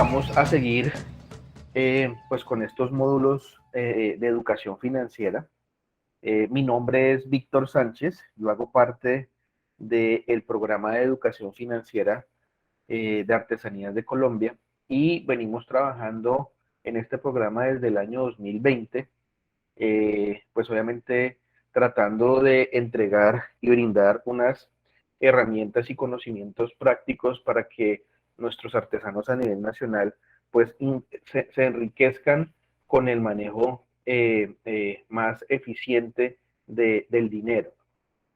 vamos a seguir pues con estos módulos de educación financiera. Mi nombre es Víctor Sánchez, yo hago parte del programa de educación financiera de Artesanías de Colombia y venimos trabajando en este programa desde el año 2020, pues obviamente tratando de entregar y brindar unas herramientas y conocimientos prácticos para que nuestros artesanos a nivel nacional pues se enriquezcan con el manejo más eficiente del dinero.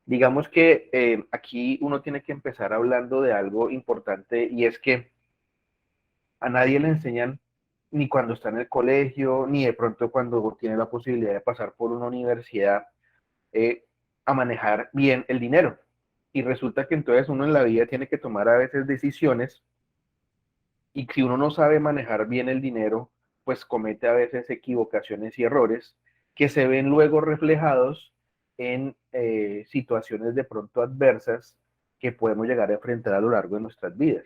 Digamos que aquí uno tiene que empezar hablando de algo importante y es que a nadie le enseñan ni cuando está en el colegio, ni de pronto cuando tiene la posibilidad de pasar por una universidad eh, a manejar bien el dinero. Y resulta que entonces uno en la vida tiene que tomar a veces decisiones y si uno no sabe manejar bien el dinero, pues comete a veces equivocaciones y errores que se ven luego reflejados en situaciones de pronto adversas que podemos llegar a enfrentar a lo largo de nuestras vidas.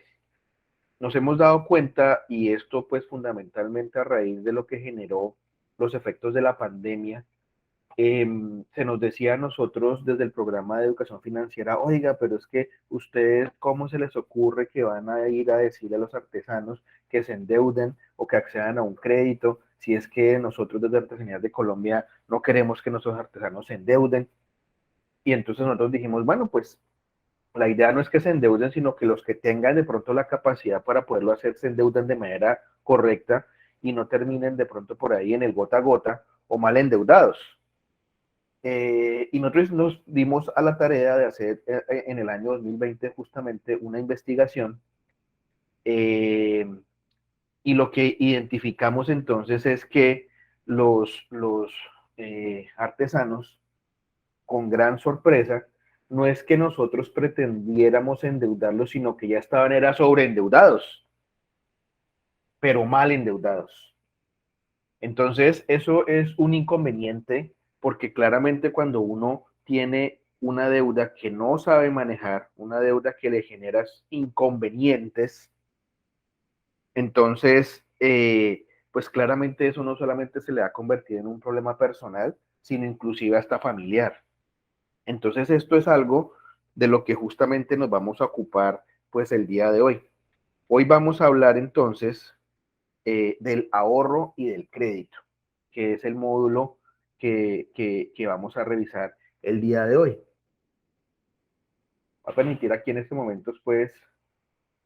Nos hemos dado cuenta, y esto pues fundamentalmente a raíz de lo que generó los efectos de la pandemia, se nos decía a nosotros desde el programa de educación financiera, oiga, pero es que ustedes, ¿cómo se les ocurre que van a ir a decirle a los artesanos que se endeuden o que accedan a un crédito si es que nosotros desde Artesanías de Colombia no queremos que nuestros artesanos se endeuden? Y entonces nosotros dijimos, bueno, pues la idea no es que se endeuden, sino que los que tengan de pronto la capacidad para poderlo hacer se endeuden de manera correcta y no terminen de pronto por ahí en el gota a gota o mal endeudados. Y nosotros nos dimos a la tarea de hacer en el año 2020 justamente una investigación eh, y lo que identificamos entonces es que los artesanos, con gran sorpresa, no es que nosotros pretendiéramos endeudarlos, sino que ya estaban era sobreendeudados, pero mal endeudados. Entonces, eso es un inconveniente porque claramente cuando uno tiene una deuda que no sabe manejar, una deuda que le genera inconvenientes, entonces, pues claramente eso no solamente se le va a convertir en un problema personal, sino inclusive hasta familiar. Entonces, esto es algo de lo que justamente nos vamos a ocupar pues el día de hoy. Hoy vamos a hablar entonces del ahorro y del crédito, que es el módulo que vamos a revisar el día de hoy. Va a permitir aquí en este momento pues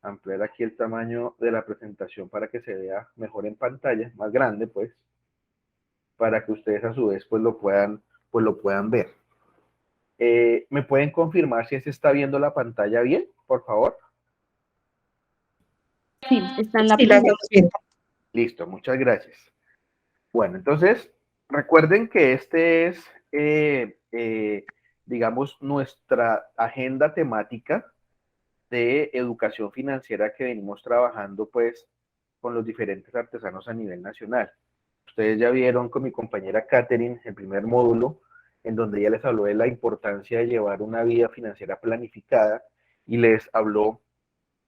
ampliar aquí el tamaño de la presentación para que se vea mejor en pantalla, más grande pues, para que ustedes a su vez pues lo puedan ver. ¿Me pueden confirmar si se está viendo la pantalla bien, por favor? Sí, está en la Sí, la vemos presentación. bien. Listo, muchas gracias. Bueno, entonces, recuerden que este es, digamos, nuestra agenda temática de educación financiera que venimos trabajando, pues, con los diferentes artesanos a nivel nacional. Ustedes ya vieron con mi compañera Catherine el primer módulo, en donde ella les habló de la importancia de llevar una vida financiera planificada y les habló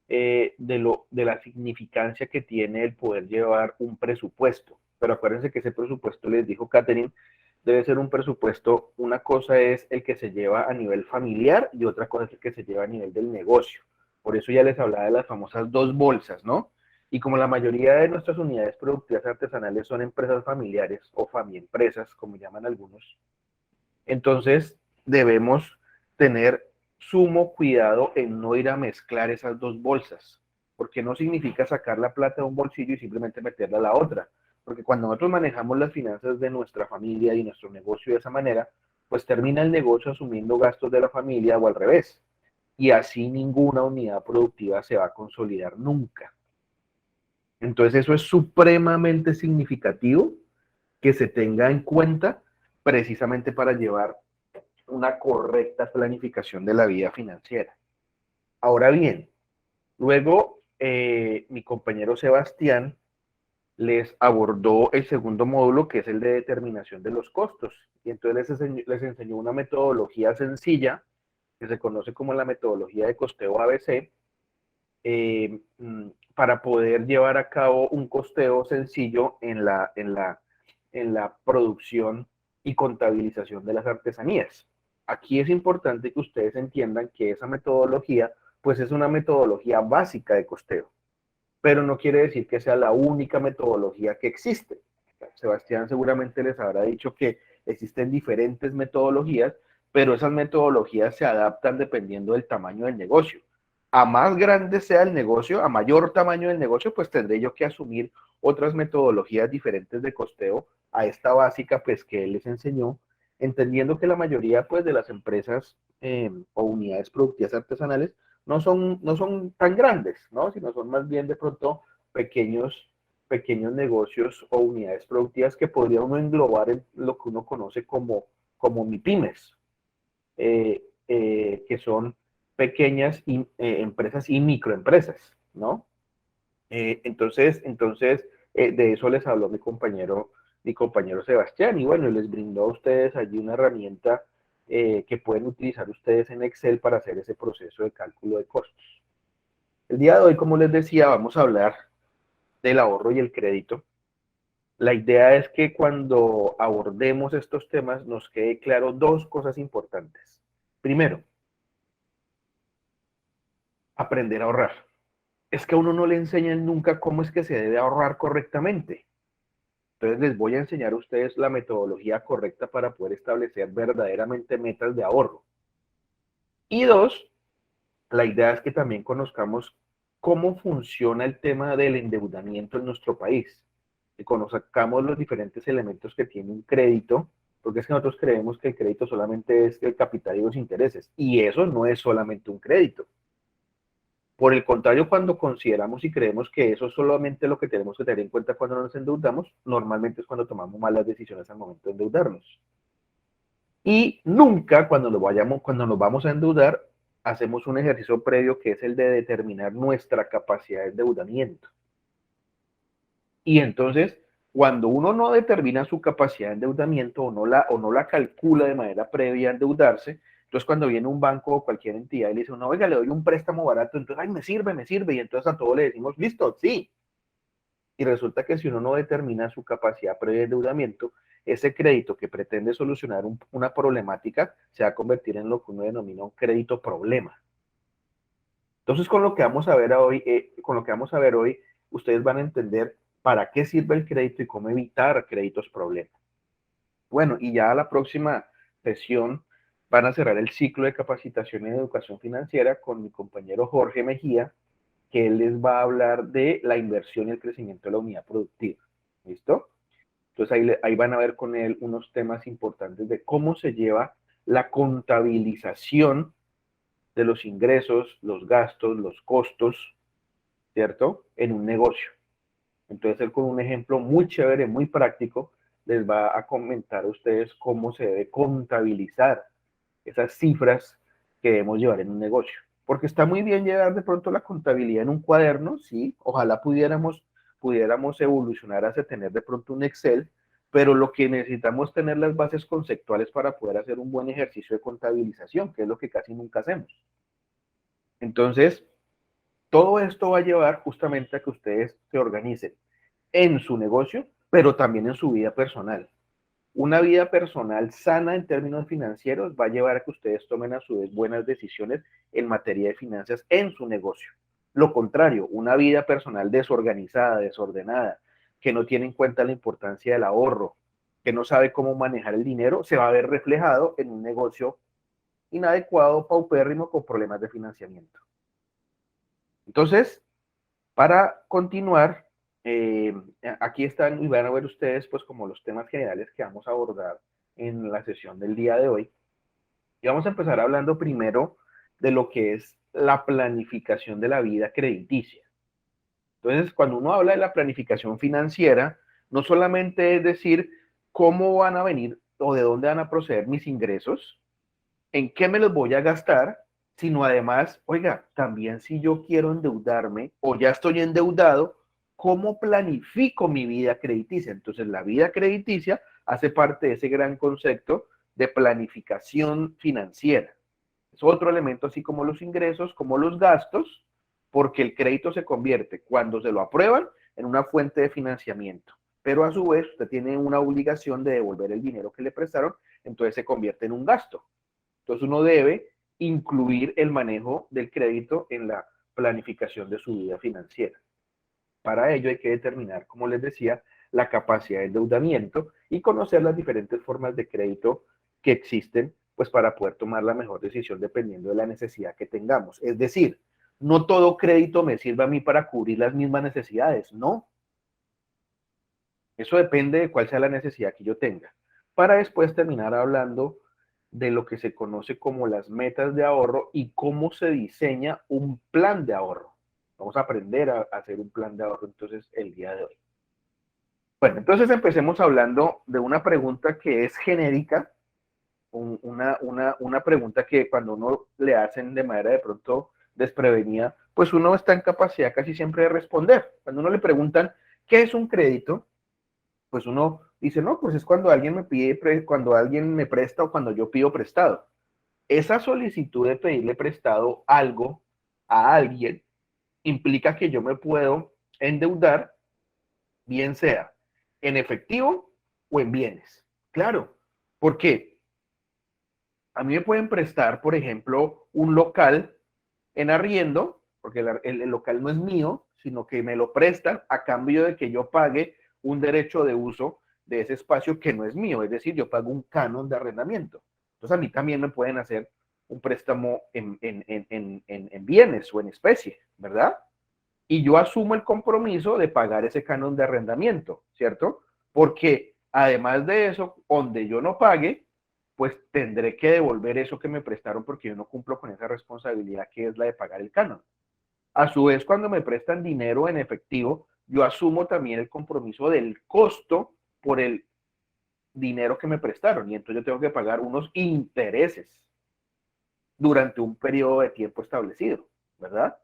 de la significancia que tiene el poder llevar un presupuesto. Pero acuérdense que ese presupuesto, les dijo Catherine, debe ser un presupuesto, una cosa es el que se lleva a nivel familiar y otra cosa es el que se lleva a nivel del negocio. Por eso ya les hablaba de las famosas dos bolsas, ¿no? Y como la mayoría de nuestras unidades productivas artesanales son empresas familiares o famiempresas, como llaman algunos, entonces debemos tener sumo cuidado en no ir a mezclar esas dos bolsas, porque no significa sacar la plata de un bolsillo y simplemente meterla a la otra, porque cuando nosotros manejamos las finanzas de nuestra familia y nuestro negocio de esa manera, pues termina el negocio asumiendo gastos de la familia o al revés, y así ninguna unidad productiva se va a consolidar nunca. Entonces eso es supremamente significativo que se tenga en cuenta precisamente para llevar una correcta planificación de la vida financiera. Ahora bien, luego mi compañero Sebastián les abordó el segundo módulo, que es el de determinación de los costos. Y entonces les enseñó una metodología sencilla, que se conoce como la metodología de costeo ABC, para poder llevar a cabo un costeo sencillo en la producción y contabilización de las artesanías. Aquí es importante que ustedes entiendan que esa metodología, pues es una metodología básica de costeo, pero no quiere decir que sea la única metodología que existe. Sebastián seguramente les habrá dicho que existen diferentes metodologías, pero esas metodologías se adaptan dependiendo del tamaño del negocio. A más grande sea el negocio, a mayor tamaño del negocio, pues tendré yo que asumir otras metodologías diferentes de costeo a esta básica pues que él les enseñó, entendiendo que la mayoría pues de las empresas o unidades productivas artesanales no son tan grandes, ¿no? Sino son más bien de pronto pequeños, pequeños negocios o unidades productivas que podría uno englobar en lo que uno conoce como MIPIMES, que son pequeñas empresas y microempresas, ¿no? Entonces, de eso les habló mi compañero Sebastián, y bueno, les brindó a ustedes allí una herramienta que pueden utilizar ustedes en Excel para hacer ese proceso de cálculo de costos. El día de hoy, como les decía, vamos a hablar del ahorro y el crédito. La idea es que cuando abordemos estos temas nos quede claro dos cosas importantes. Primero, aprender a ahorrar. Es que a uno no le enseñan nunca cómo es que se debe ahorrar correctamente. Entonces les voy a enseñar a ustedes la metodología correcta para poder establecer verdaderamente metas de ahorro. Y dos, la idea es que también conozcamos cómo funciona el tema del endeudamiento en nuestro país. Que conozcamos los diferentes elementos que tiene un crédito, porque es que nosotros creemos que el crédito solamente es el capital y los intereses. Y eso no es solamente un crédito. Por el contrario, cuando consideramos y creemos que eso es solamente lo que tenemos que tener en cuenta cuando nos endeudamos, normalmente es cuando tomamos malas decisiones al momento de endeudarnos. Y nunca cuando nos vamos a endeudar, hacemos un ejercicio previo que es el de determinar nuestra capacidad de endeudamiento. Y entonces, cuando uno no determina su capacidad de endeudamiento o no la calcula de manera previa a endeudarse, entonces cuando viene un banco o cualquier entidad y le dice, no, oiga, le doy un préstamo barato, entonces, ay, me sirve, y entonces a todos le decimos, listo, sí. Y resulta que si uno no determina su capacidad previa de endeudamiento, ese crédito que pretende solucionar una problemática se va a convertir en lo que uno denomina un crédito problema. Entonces, con lo que vamos a ver hoy, ustedes van a entender para qué sirve el crédito y cómo evitar créditos problemas. Bueno, y ya a la próxima sesión van a cerrar el ciclo de capacitación en educación financiera con mi compañero Jorge Mejía, que él les va a hablar de la inversión y el crecimiento de la unidad productiva. ¿Listo? Entonces ahí van a ver con él unos temas importantes de cómo se lleva la contabilización de los ingresos, los gastos, los costos, ¿cierto? En un negocio. Entonces él con un ejemplo muy chévere, muy práctico, les va a comentar a ustedes cómo se debe contabilizar esas cifras que debemos llevar en un negocio. Porque está muy bien llevar de pronto la contabilidad en un cuaderno, sí, ojalá pudiéramos evolucionar hacia tener de pronto un Excel, pero lo que necesitamos es tener las bases conceptuales para poder hacer un buen ejercicio de contabilización, que es lo que casi nunca hacemos. Entonces, todo esto va a llevar justamente a que ustedes se organicen en su negocio, pero también en su vida personal. Una vida personal sana en términos financieros va a llevar a que ustedes tomen a su vez buenas decisiones en materia de finanzas en su negocio. Lo contrario, una vida personal desorganizada, desordenada, que no tiene en cuenta la importancia del ahorro, que no sabe cómo manejar el dinero, se va a ver reflejado en un negocio inadecuado, paupérrimo, con problemas de financiamiento. Entonces, para continuar, aquí están y van a ver ustedes pues como los temas generales que vamos a abordar en la sesión del día de hoy. Y vamos a empezar hablando primero de lo que es la planificación de la vida crediticia. Entonces, cuando uno habla de la planificación financiera, no solamente es decir cómo van a venir o de dónde van a proceder mis ingresos, en qué me los voy a gastar, sino además, oiga, también si yo quiero endeudarme o ya estoy endeudado, ¿cómo planifico mi vida crediticia? Entonces, la vida crediticia hace parte de ese gran concepto de planificación financiera. Es otro elemento, así como los ingresos, como los gastos, porque el crédito se convierte, cuando se lo aprueban, en una fuente de financiamiento. Pero a su vez, usted tiene una obligación de devolver el dinero que le prestaron, entonces se convierte en un gasto. Entonces uno debe incluir el manejo del crédito en la planificación de su vida financiera. Para ello hay que determinar, como les decía, la capacidad de endeudamiento y conocer las diferentes formas de crédito que existen, pues para poder tomar la mejor decisión dependiendo de la necesidad que tengamos. Es decir, no todo crédito me sirve a mí para cubrir las mismas necesidades, no. Eso depende de cuál sea la necesidad que yo tenga. Para después terminar hablando de lo que se conoce como las metas de ahorro y cómo se diseña un plan de ahorro. Vamos a aprender a hacer un plan de ahorro entonces el día de hoy. Bueno, entonces empecemos hablando de una pregunta que es genérica, una pregunta que cuando uno le hacen de manera de pronto desprevenida, pues uno está en capacidad casi siempre de responder. Cuando uno le preguntan, ¿qué es un crédito? Pues uno dice, no, pues es cuando alguien me pide, cuando alguien me presta o cuando yo pido prestado. Esa solicitud de pedirle prestado algo a alguien implica que yo me puedo endeudar, bien sea en efectivo o en bienes. Claro, porque a mí me pueden prestar, por ejemplo, un local en arriendo, porque el local no es mío, sino que me lo prestan a cambio de que yo pague un derecho de uso de ese espacio que no es mío, es decir, yo pago un canon de arrendamiento. Entonces a mí también me pueden hacer un préstamo en bienes o en especie, ¿verdad? Y yo asumo el compromiso de pagar ese canon de arrendamiento, ¿cierto? Porque además de eso, donde yo no pague, pues tendré que devolver eso que me prestaron porque yo no cumplo con esa responsabilidad que es la de pagar el canon. A su vez, cuando me prestan dinero en efectivo, yo asumo también el compromiso del costo por el dinero que me prestaron y entonces yo tengo que pagar unos intereses durante un periodo de tiempo establecido, ¿verdad?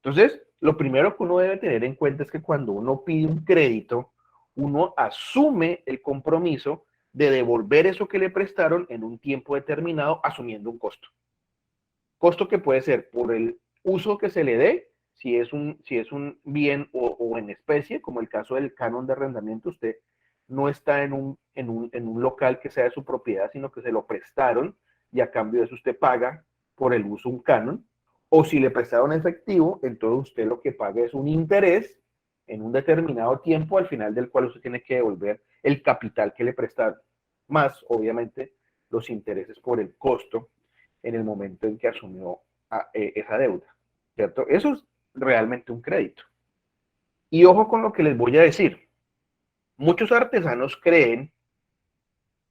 Entonces, lo primero que uno debe tener en cuenta es que cuando uno pide un crédito, uno asume el compromiso de devolver eso que le prestaron en un tiempo determinado, asumiendo un costo. Costo que puede ser por el uso que se le dé, si es un bien o en especie, como el caso del canon de arrendamiento, usted no está en un local que sea de su propiedad, sino que se lo prestaron y a cambio de eso usted paga por el uso un canon. O si le prestaron efectivo, entonces usted lo que paga es un interés en un determinado tiempo, al final del cual usted tiene que devolver el capital que le prestaron, más obviamente los intereses por el costo en el momento en que asumió esa deuda, ¿cierto? Eso es realmente un crédito. Y ojo con lo que les voy a decir. Muchos artesanos creen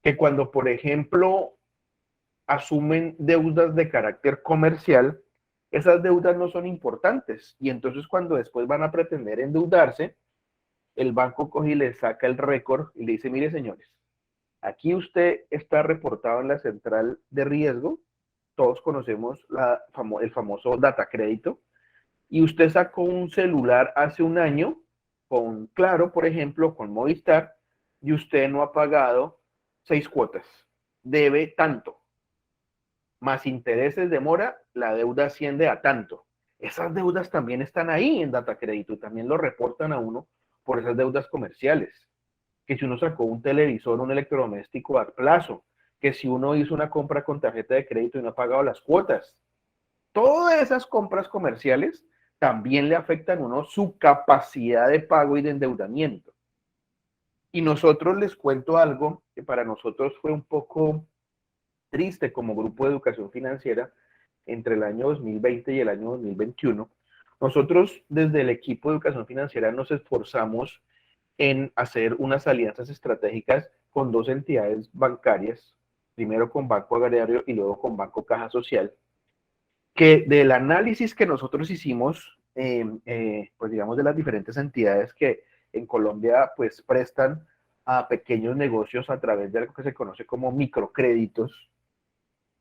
que cuando, por ejemplo, asumen deudas de carácter comercial, esas deudas no son importantes. Y entonces cuando después van a pretender endeudarse, el banco coge y le saca el récord y le dice, mire señores, aquí usted está reportado en la central de riesgo, todos conocemos el famoso data crédito, y usted sacó un celular hace un año con Claro, por ejemplo, con Movistar, y usted no ha pagado 6 cuotas. Debe tanto, más intereses de mora, la deuda asciende a tanto. Esas deudas también están ahí en data crédito, también lo reportan a uno por esas deudas comerciales. Que si uno sacó un televisor, un electrodoméstico a plazo, que si uno hizo una compra con tarjeta de crédito y no ha pagado las cuotas. Todas esas compras comerciales también le afectan a uno su capacidad de pago y de endeudamiento. Y nosotros les cuento algo que para nosotros fue un poco triste como grupo de educación financiera entre el año 2020 y el año 2021. Nosotros desde el equipo de educación financiera nos esforzamos en hacer unas alianzas estratégicas con dos entidades bancarias, primero con Banco Agrario y luego con Banco Caja Social, que del análisis que nosotros hicimos, pues digamos de las diferentes entidades que en Colombia pues prestan a pequeños negocios a través de algo que se conoce como microcréditos,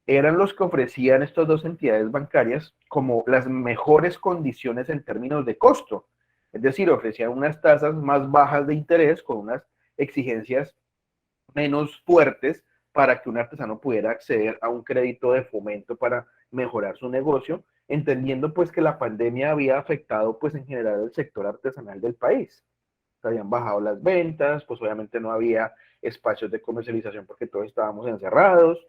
eran los que ofrecían estas dos entidades bancarias como las mejores condiciones en términos de costo. Es decir, ofrecían unas tasas más bajas de interés con unas exigencias menos fuertes para que un artesano pudiera acceder a un crédito de fomento para mejorar su negocio entendiendo pues que la pandemia había afectado pues en general el sector artesanal del país. Se habían bajado las ventas, pues obviamente no había espacios de comercialización porque todos estábamos encerrados.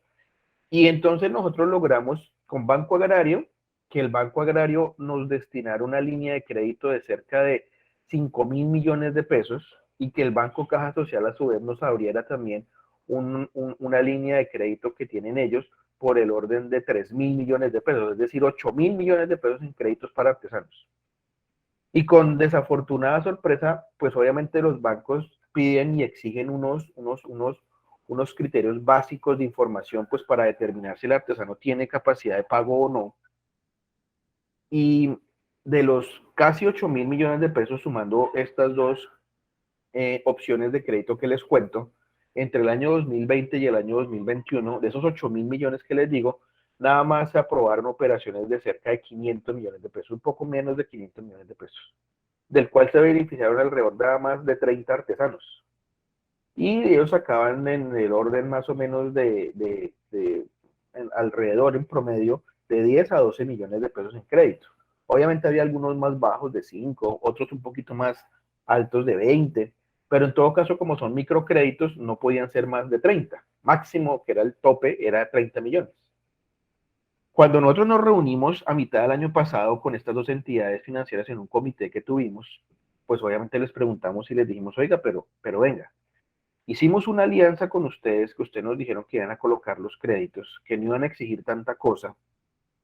Y entonces nosotros logramos con Banco Agrario que el Banco Agrario nos destinara una línea de crédito de cerca de 5.000 millones de pesos y que el Banco Caja Social a su vez nos abriera también una línea de crédito que tienen ellos por el orden de 3.000 millones de pesos, es decir, 8.000 millones de pesos en créditos para artesanos. Y con desafortunada sorpresa, pues obviamente los bancos piden y exigen unos criterios básicos de información pues para determinar si el artesano tiene capacidad de pago o no. Y de los casi 8.000 millones de pesos, sumando estas dos opciones de crédito que les cuento, entre el año 2020 y el año 2021, de esos 8.000 millones que les digo, nada más se aprobaron operaciones de cerca de 500 millones de pesos, un poco menos de 500 millones de pesos, del cual se beneficiaron alrededor de más de 30 artesanos. Y ellos sacaban en el orden más o menos alrededor en promedio de 10 a 12 millones de pesos en crédito. Obviamente había algunos más bajos de 5, otros un poquito más altos de 20, pero en todo caso como son microcréditos no podían ser más de 30. Máximo, que era el tope, era 30 millones. Cuando nosotros nos reunimos a mitad del año pasado con estas dos entidades financieras en un comité que tuvimos, pues obviamente les preguntamos y les dijimos, oiga, pero venga, hicimos una alianza con ustedes, que ustedes nos dijeron que iban a colocar los créditos, que no iban a exigir tanta cosa.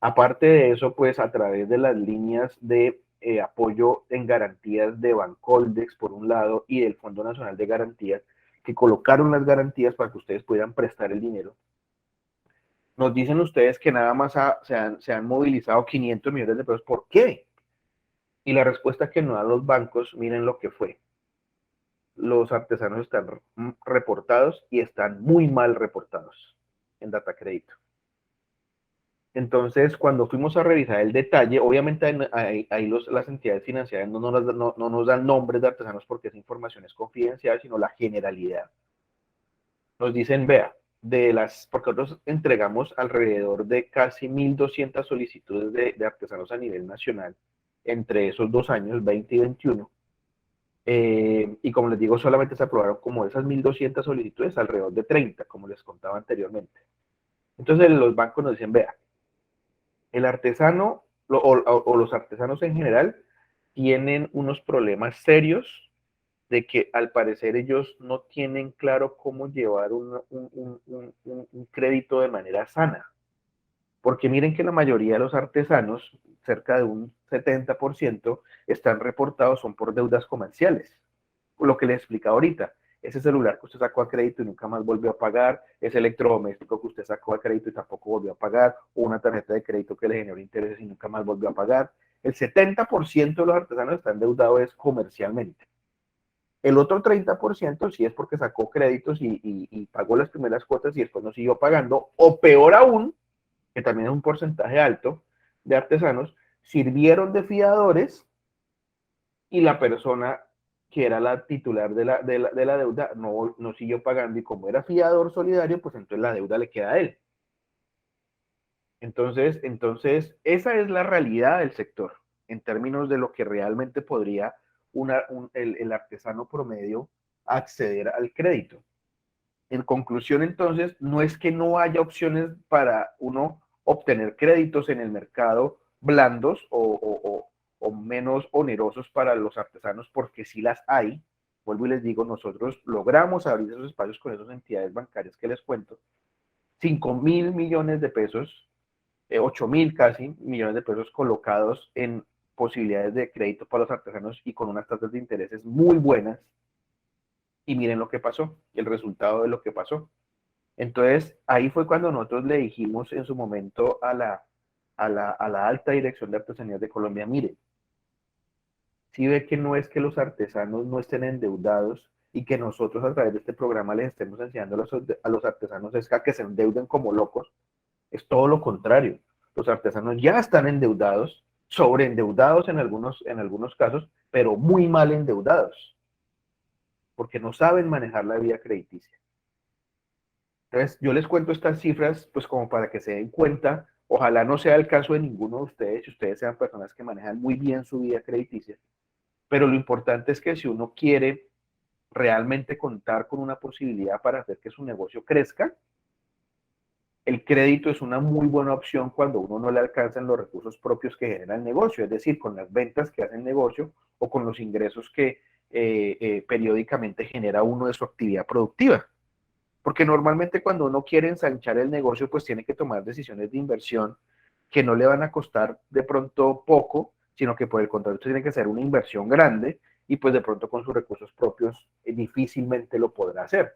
Aparte de eso, pues a través de las líneas de apoyo en garantías de Bancoldex, por un lado, y del Fondo Nacional de Garantías, que colocaron las garantías para que ustedes pudieran prestar el dinero. Nos dicen ustedes que nada más se han movilizado 500 millones de pesos. ¿Por qué? Y la respuesta que nos dan los bancos, miren lo que fue. Los artesanos están reportados y están muy mal reportados en Data Crédito. Entonces, cuando fuimos a revisar el detalle, obviamente ahí las entidades financieras no nos dan nombres de artesanos porque esa información es confidencial, sino la generalidad. Nos dicen, vea, porque nosotros entregamos alrededor de casi 1.200 solicitudes de artesanos a nivel nacional entre esos 2 años, 20 y 21. Y como les digo, solamente se aprobaron como esas 1.200 solicitudes, alrededor de 30, como les contaba anteriormente. Entonces los bancos nos dicen, vea, el artesano o los artesanos en general tienen unos problemas serios de que al parecer ellos no tienen claro cómo llevar un crédito de manera sana. Porque miren que la mayoría de los artesanos, cerca de un 70%, están reportados, son por deudas comerciales. Lo que les explica ahorita, ese celular que usted sacó a crédito y nunca más volvió a pagar, ese electrodoméstico que usted sacó a crédito y tampoco volvió a pagar, o una tarjeta de crédito que le generó intereses y nunca más volvió a pagar. El 70% de los artesanos están endeudados comercialmente. El otro 30% sí es porque sacó créditos y pagó las primeras cuotas y después no siguió pagando, o peor aún, que también es un porcentaje alto de artesanos, sirvieron de fiadores y la persona que era la titular de la deuda no siguió pagando y como era fiador solidario, pues entonces la deuda le queda a él. Entonces esa es la realidad del sector en términos de lo que realmente podría el artesano promedio acceder al crédito. En conclusión, entonces, no es que no haya opciones para uno obtener créditos en el mercado blandos o menos onerosos para los artesanos, porque sí las hay. Vuelvo y les digo, nosotros logramos abrir esos espacios con esas entidades bancarias que les cuento. 5.000 millones de pesos, 8.000 casi millones de pesos colocados en posibilidades de crédito para los artesanos y con unas tasas de intereses muy buenas. Y miren lo que pasó, el resultado de lo que pasó. Entonces, ahí fue cuando nosotros le dijimos en su momento a la alta dirección de artesanías de Colombia, mire, si ve que no es que los artesanos no estén endeudados y que nosotros a través de este programa les estemos enseñando a los artesanos es que se endeuden como locos, es todo lo contrario. Los artesanos ya están endeudados, sobreendeudados en algunos casos, pero muy mal endeudados, porque no saben manejar la vía crediticia. Entonces, yo les cuento estas cifras, pues como para que se den cuenta Ojalá no sea el caso de ninguno de ustedes, si ustedes sean personas que manejan muy bien su vida crediticia, pero lo importante es que si uno quiere realmente contar con una posibilidad para hacer que su negocio crezca, el crédito es una muy buena opción cuando uno no le alcanzan los recursos propios que genera el negocio, es decir, con las ventas que hace el negocio o con los ingresos que periódicamente genera uno de su actividad productiva. Porque normalmente cuando uno quiere ensanchar el negocio, pues tiene que tomar decisiones de inversión que no le van a costar de pronto poco, sino que por el contrario tiene que hacer una inversión grande y pues de pronto con sus recursos propios difícilmente lo podrá hacer.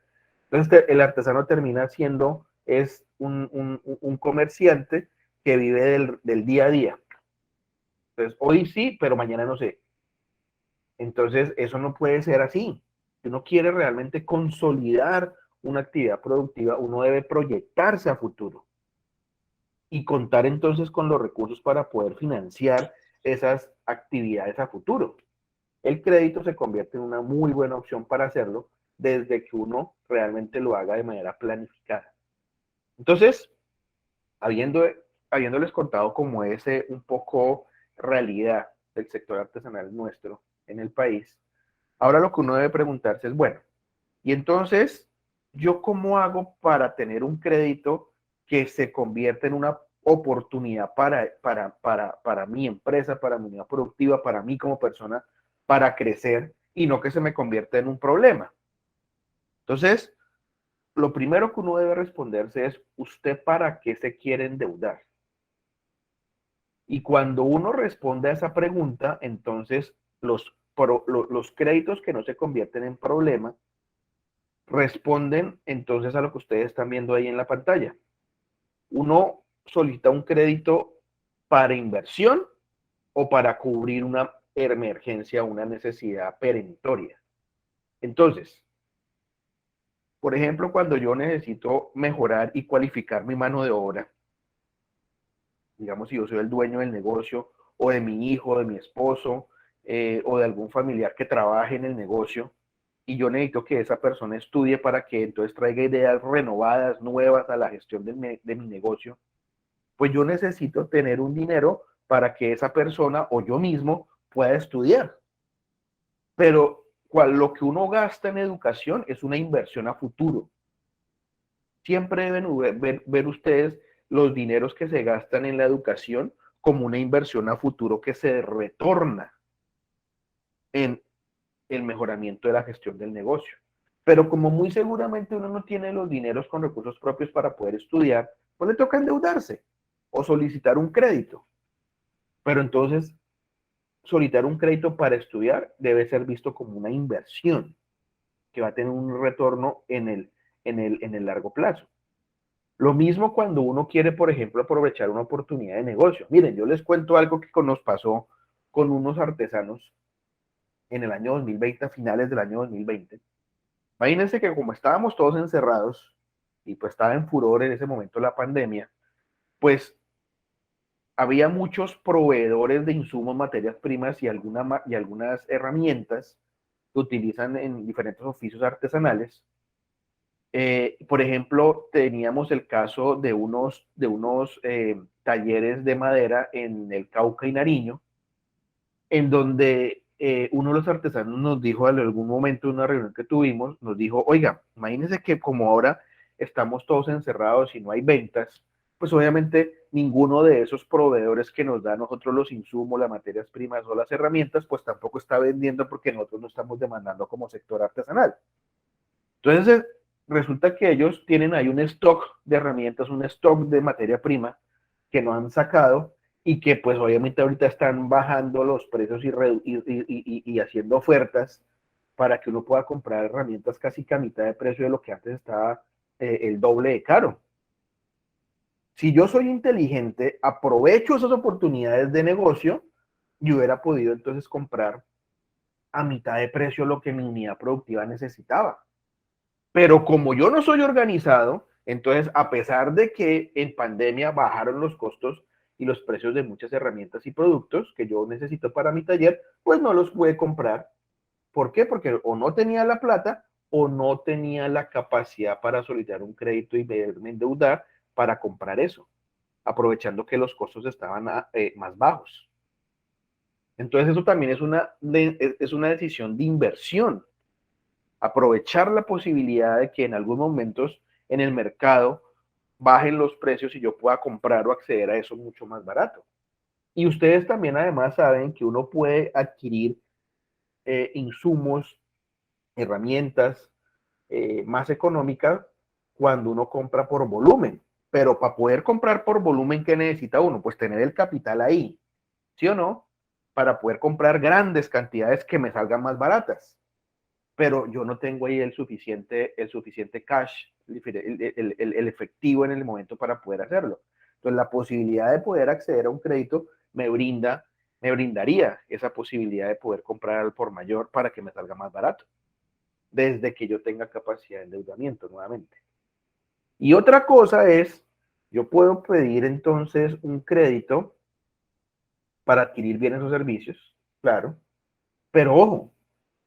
Entonces el artesano termina siendo es un comerciante que vive del día a día. Entonces hoy sí, pero mañana no sé. Entonces eso no puede ser así. Si uno quiere realmente consolidar una actividad productiva, uno debe proyectarse a futuro y contar entonces con los recursos para poder financiar esas actividades a futuro. El crédito se convierte en una muy buena opción para hacerlo desde que uno realmente lo haga de manera planificada. Entonces, habiendo, habiéndoles contado como ese un poco realidad del sector artesanal nuestro en el país, ahora lo que uno debe preguntarse es, bueno, y entonces, ¿yo cómo hago para tener un crédito que se convierta en una oportunidad para mi empresa, para mi unidad productiva, para mí como persona, para crecer y no que se me convierta en un problema? Entonces, lo primero que uno debe responderse es, ¿usted para qué se quiere endeudar? Y cuando uno responde a esa pregunta, entonces los créditos que no se convierten en problema responden entonces a lo que ustedes están viendo ahí en la pantalla. Uno solicita un crédito para inversión o para cubrir una emergencia, una necesidad perentoria. Entonces, por ejemplo, cuando yo necesito mejorar y cualificar mi mano de obra, digamos si yo soy el dueño del negocio o de mi hijo, de mi esposo o de algún familiar que trabaje en el negocio, y yo necesito que esa persona estudie para que entonces traiga ideas renovadas, nuevas a la gestión de mi negocio, pues yo necesito tener un dinero para que esa persona o yo mismo pueda estudiar. Pero lo que uno gasta en educación es una inversión a futuro. Siempre deben ver ustedes los dineros que se gastan en la educación como una inversión a futuro que se retorna en el mejoramiento de la gestión del negocio. Pero como muy seguramente uno no tiene los dineros con recursos propios para poder estudiar, pues le toca endeudarse o solicitar un crédito. Pero entonces, solicitar un crédito para estudiar debe ser visto como una inversión que va a tener un retorno en el largo plazo. Lo mismo cuando uno quiere, por ejemplo, aprovechar una oportunidad de negocio. Miren, yo les cuento algo que nos pasó con unos artesanos en el año 2020, a finales del año 2020. Imagínense que como estábamos todos encerrados y pues estaba en furor en ese momento la pandemia, pues había muchos proveedores de insumos, materias primas y algunas herramientas que utilizan en diferentes oficios artesanales. Por ejemplo, teníamos el caso de unos talleres de madera en el Cauca y Nariño, en donde uno de los artesanos nos dijo en algún momento en una reunión que tuvimos, nos dijo, oiga, imagínense que como ahora estamos todos encerrados y no hay ventas, pues obviamente ninguno de esos proveedores que nos da a nosotros los insumos, las materias primas o las herramientas, pues tampoco está vendiendo porque nosotros no estamos demandando como sector artesanal. Entonces, resulta que ellos tienen ahí un stock de herramientas, un stock de materia prima que no han sacado y que pues obviamente ahorita están bajando los precios y haciendo ofertas para que uno pueda comprar herramientas casi que a mitad de precio de lo que antes estaba el doble de caro. Si yo soy inteligente, aprovecho esas oportunidades de negocio y hubiera podido entonces comprar a mitad de precio lo que mi unidad productiva necesitaba. Pero como yo no soy organizado, entonces a pesar de que en pandemia bajaron los costos y los precios de muchas herramientas y productos que yo necesito para mi taller, pues no los pude comprar. ¿Por qué? Porque o no tenía la plata o no tenía la capacidad para solicitar un crédito y verme endeudar para comprar eso. aprovechando que los costos estaban más bajos. Entonces eso también es una decisión de inversión, aprovechar la posibilidad de que en algunos momentos en el mercado bajen los precios y yo pueda comprar o acceder a eso mucho más barato. Y ustedes también además saben que uno puede adquirir insumos, herramientas más económicas cuando uno compra por volumen. Pero para poder comprar por volumen, ¿qué necesita uno? Pues tener el capital ahí, ¿sí o no? Para poder comprar grandes cantidades que me salgan más baratas. Pero yo no tengo ahí el suficiente cash, el efectivo en el momento para poder hacerlo. Entonces, la posibilidad de poder acceder a un crédito me brindaría esa posibilidad de poder comprar al por mayor para que me salga más barato, desde que yo tenga capacidad de endeudamiento nuevamente. Y otra cosa es, yo puedo pedir entonces un crédito para adquirir bienes o servicios, claro, pero ojo,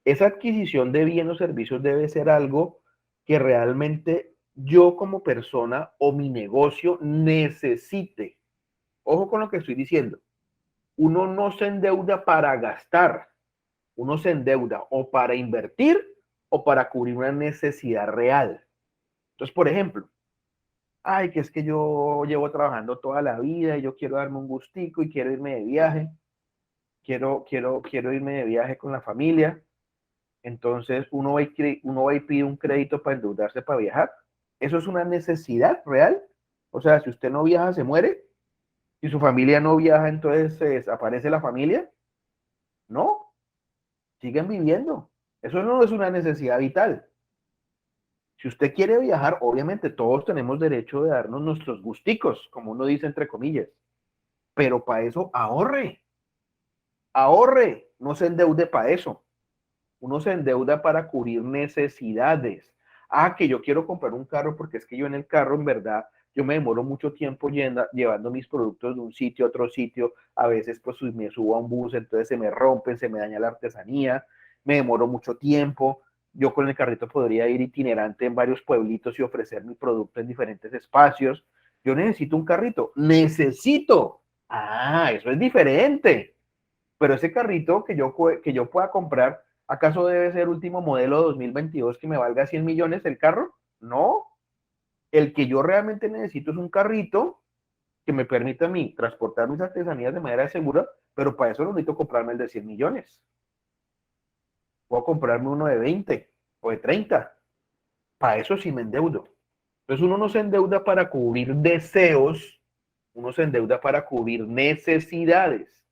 esa adquisición de bienes o servicios debe ser algo que realmente yo como persona o mi negocio necesite. Ojo con lo que estoy diciendo. Uno no se endeuda para gastar, uno se endeuda o para invertir o para cubrir una necesidad real. Entonces, por ejemplo, ay, que es que yo llevo trabajando toda la vida y yo quiero darme un gustico y quiero irme de viaje, quiero irme de viaje con la familia. Entonces uno va y pide un crédito para endeudarse para viajar. ¿Eso es una necesidad real? O sea, si usted no viaja, se muere. Si su familia no viaja, entonces se desaparece la familia. No, siguen viviendo. Eso no es una necesidad vital. Si usted quiere viajar, obviamente todos tenemos derecho de darnos nuestros gusticos, como uno dice entre comillas. Pero para eso ahorre, ahorre, no se endeude para eso. Uno se endeuda para cubrir necesidades. Ah, que yo quiero comprar un carro porque es que yo en el carro, en verdad, yo me demoro mucho tiempo llevando mis productos de un sitio a otro sitio. A veces, pues, me subo a un bus, entonces se me rompen, se me daña la artesanía, me demoro mucho tiempo. Yo con el carrito podría ir itinerante en varios pueblitos y ofrecer mi producto en diferentes espacios. Yo necesito un carrito. Necesito. Ah, eso es diferente. Pero ese carrito que yo pueda comprar, ¿acaso debe ser último modelo 2022 que me valga 100 millones el carro? No. El que yo realmente necesito es un carrito que me permita a mí transportar mis artesanías de manera segura, pero para eso no necesito comprarme el de 100 millones. Puedo comprarme uno de 20 o de 30. Para eso sí me endeudo. Entonces uno no se endeuda para cubrir deseos, uno se endeuda para cubrir necesidades.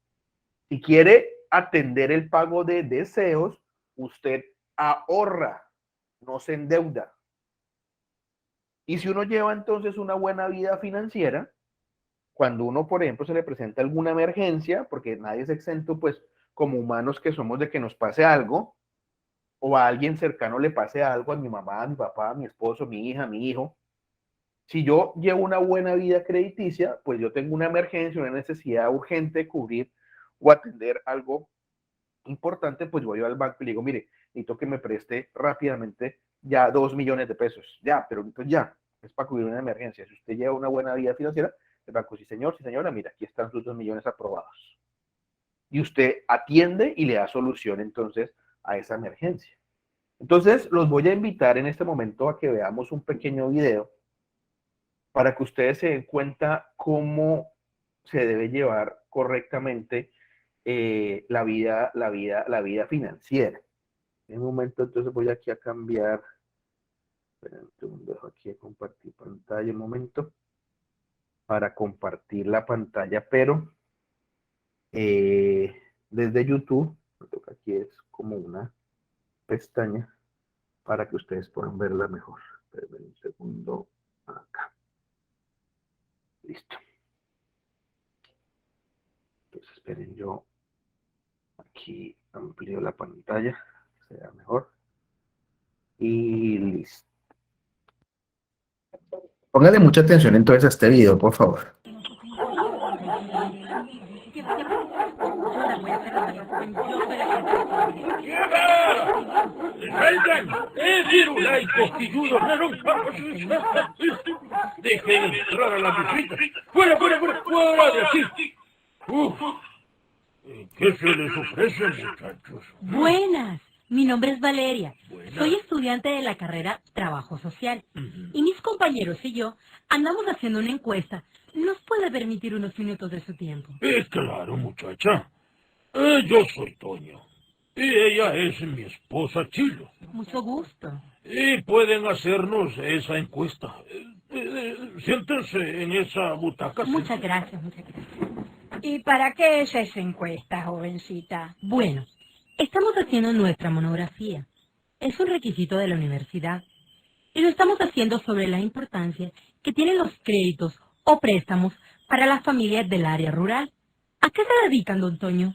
Si quiere atender el pago de deseos, usted ahorra, no se endeuda. Y si uno lleva entonces una buena vida financiera, cuando uno, por ejemplo, se le presenta alguna emergencia, porque nadie es exento, pues, como humanos que somos de que nos pase algo, o a alguien cercano le pase algo, a mi mamá, a mi papá, a mi esposo, mi hija, mi hijo, si yo llevo una buena vida crediticia, pues yo tengo una emergencia, una necesidad urgente de cubrir o atender algo importante, pues voy al banco y le digo, mire, necesito que me preste rápidamente ya 2 millones de pesos. Ya, pero entonces ya, es para cubrir una emergencia. Si usted lleva una buena vida financiera, el banco, sí señor, sí señora, mira, aquí están sus 2 millones aprobados. Y usted atiende y le da solución entonces a esa emergencia. Entonces, los voy a invitar en este momento a que veamos un pequeño video para que ustedes se den cuenta cómo se debe llevar correctamente la vida financiera. En un momento, entonces voy aquí a cambiar. Esperen, dejo aquí a compartir pantalla un momento para compartir la pantalla, pero desde YouTube, lo que aquí es como una pestaña para que ustedes puedan verla mejor. Esperen un segundo acá. Listo. Entonces, esperen, yo aquí amplío la pantalla, será mejor. Y listo. Póngale mucha atención entonces a este video, por favor. Reiden! Edir ulaico, kijudo, Dejen entrar a la visita. ¡Fuera, fuera, fuera! ¡Fuera de aquí! ¡Uf! ¿Qué se les ofrece, muchachos? Buenas, mi nombre es Valeria. Buenas. Soy estudiante de la carrera Trabajo Social. Y mis compañeros y yo andamos haciendo una encuesta. ¿Nos puede permitir unos minutos de su tiempo? Claro, muchacha. Yo soy Toño. Y ella es mi esposa Chilo. Mucho gusto. Y pueden hacernos esa encuesta. Siéntense en esa butaca. Muchas gracias, muchas gracias. ¿Y para qué es esa encuesta, jovencita? Bueno, estamos haciendo nuestra monografía. Es un requisito de la universidad. Y lo estamos haciendo sobre la importancia que tienen los créditos o préstamos para las familias del área rural. ¿A qué se dedican, don Toño?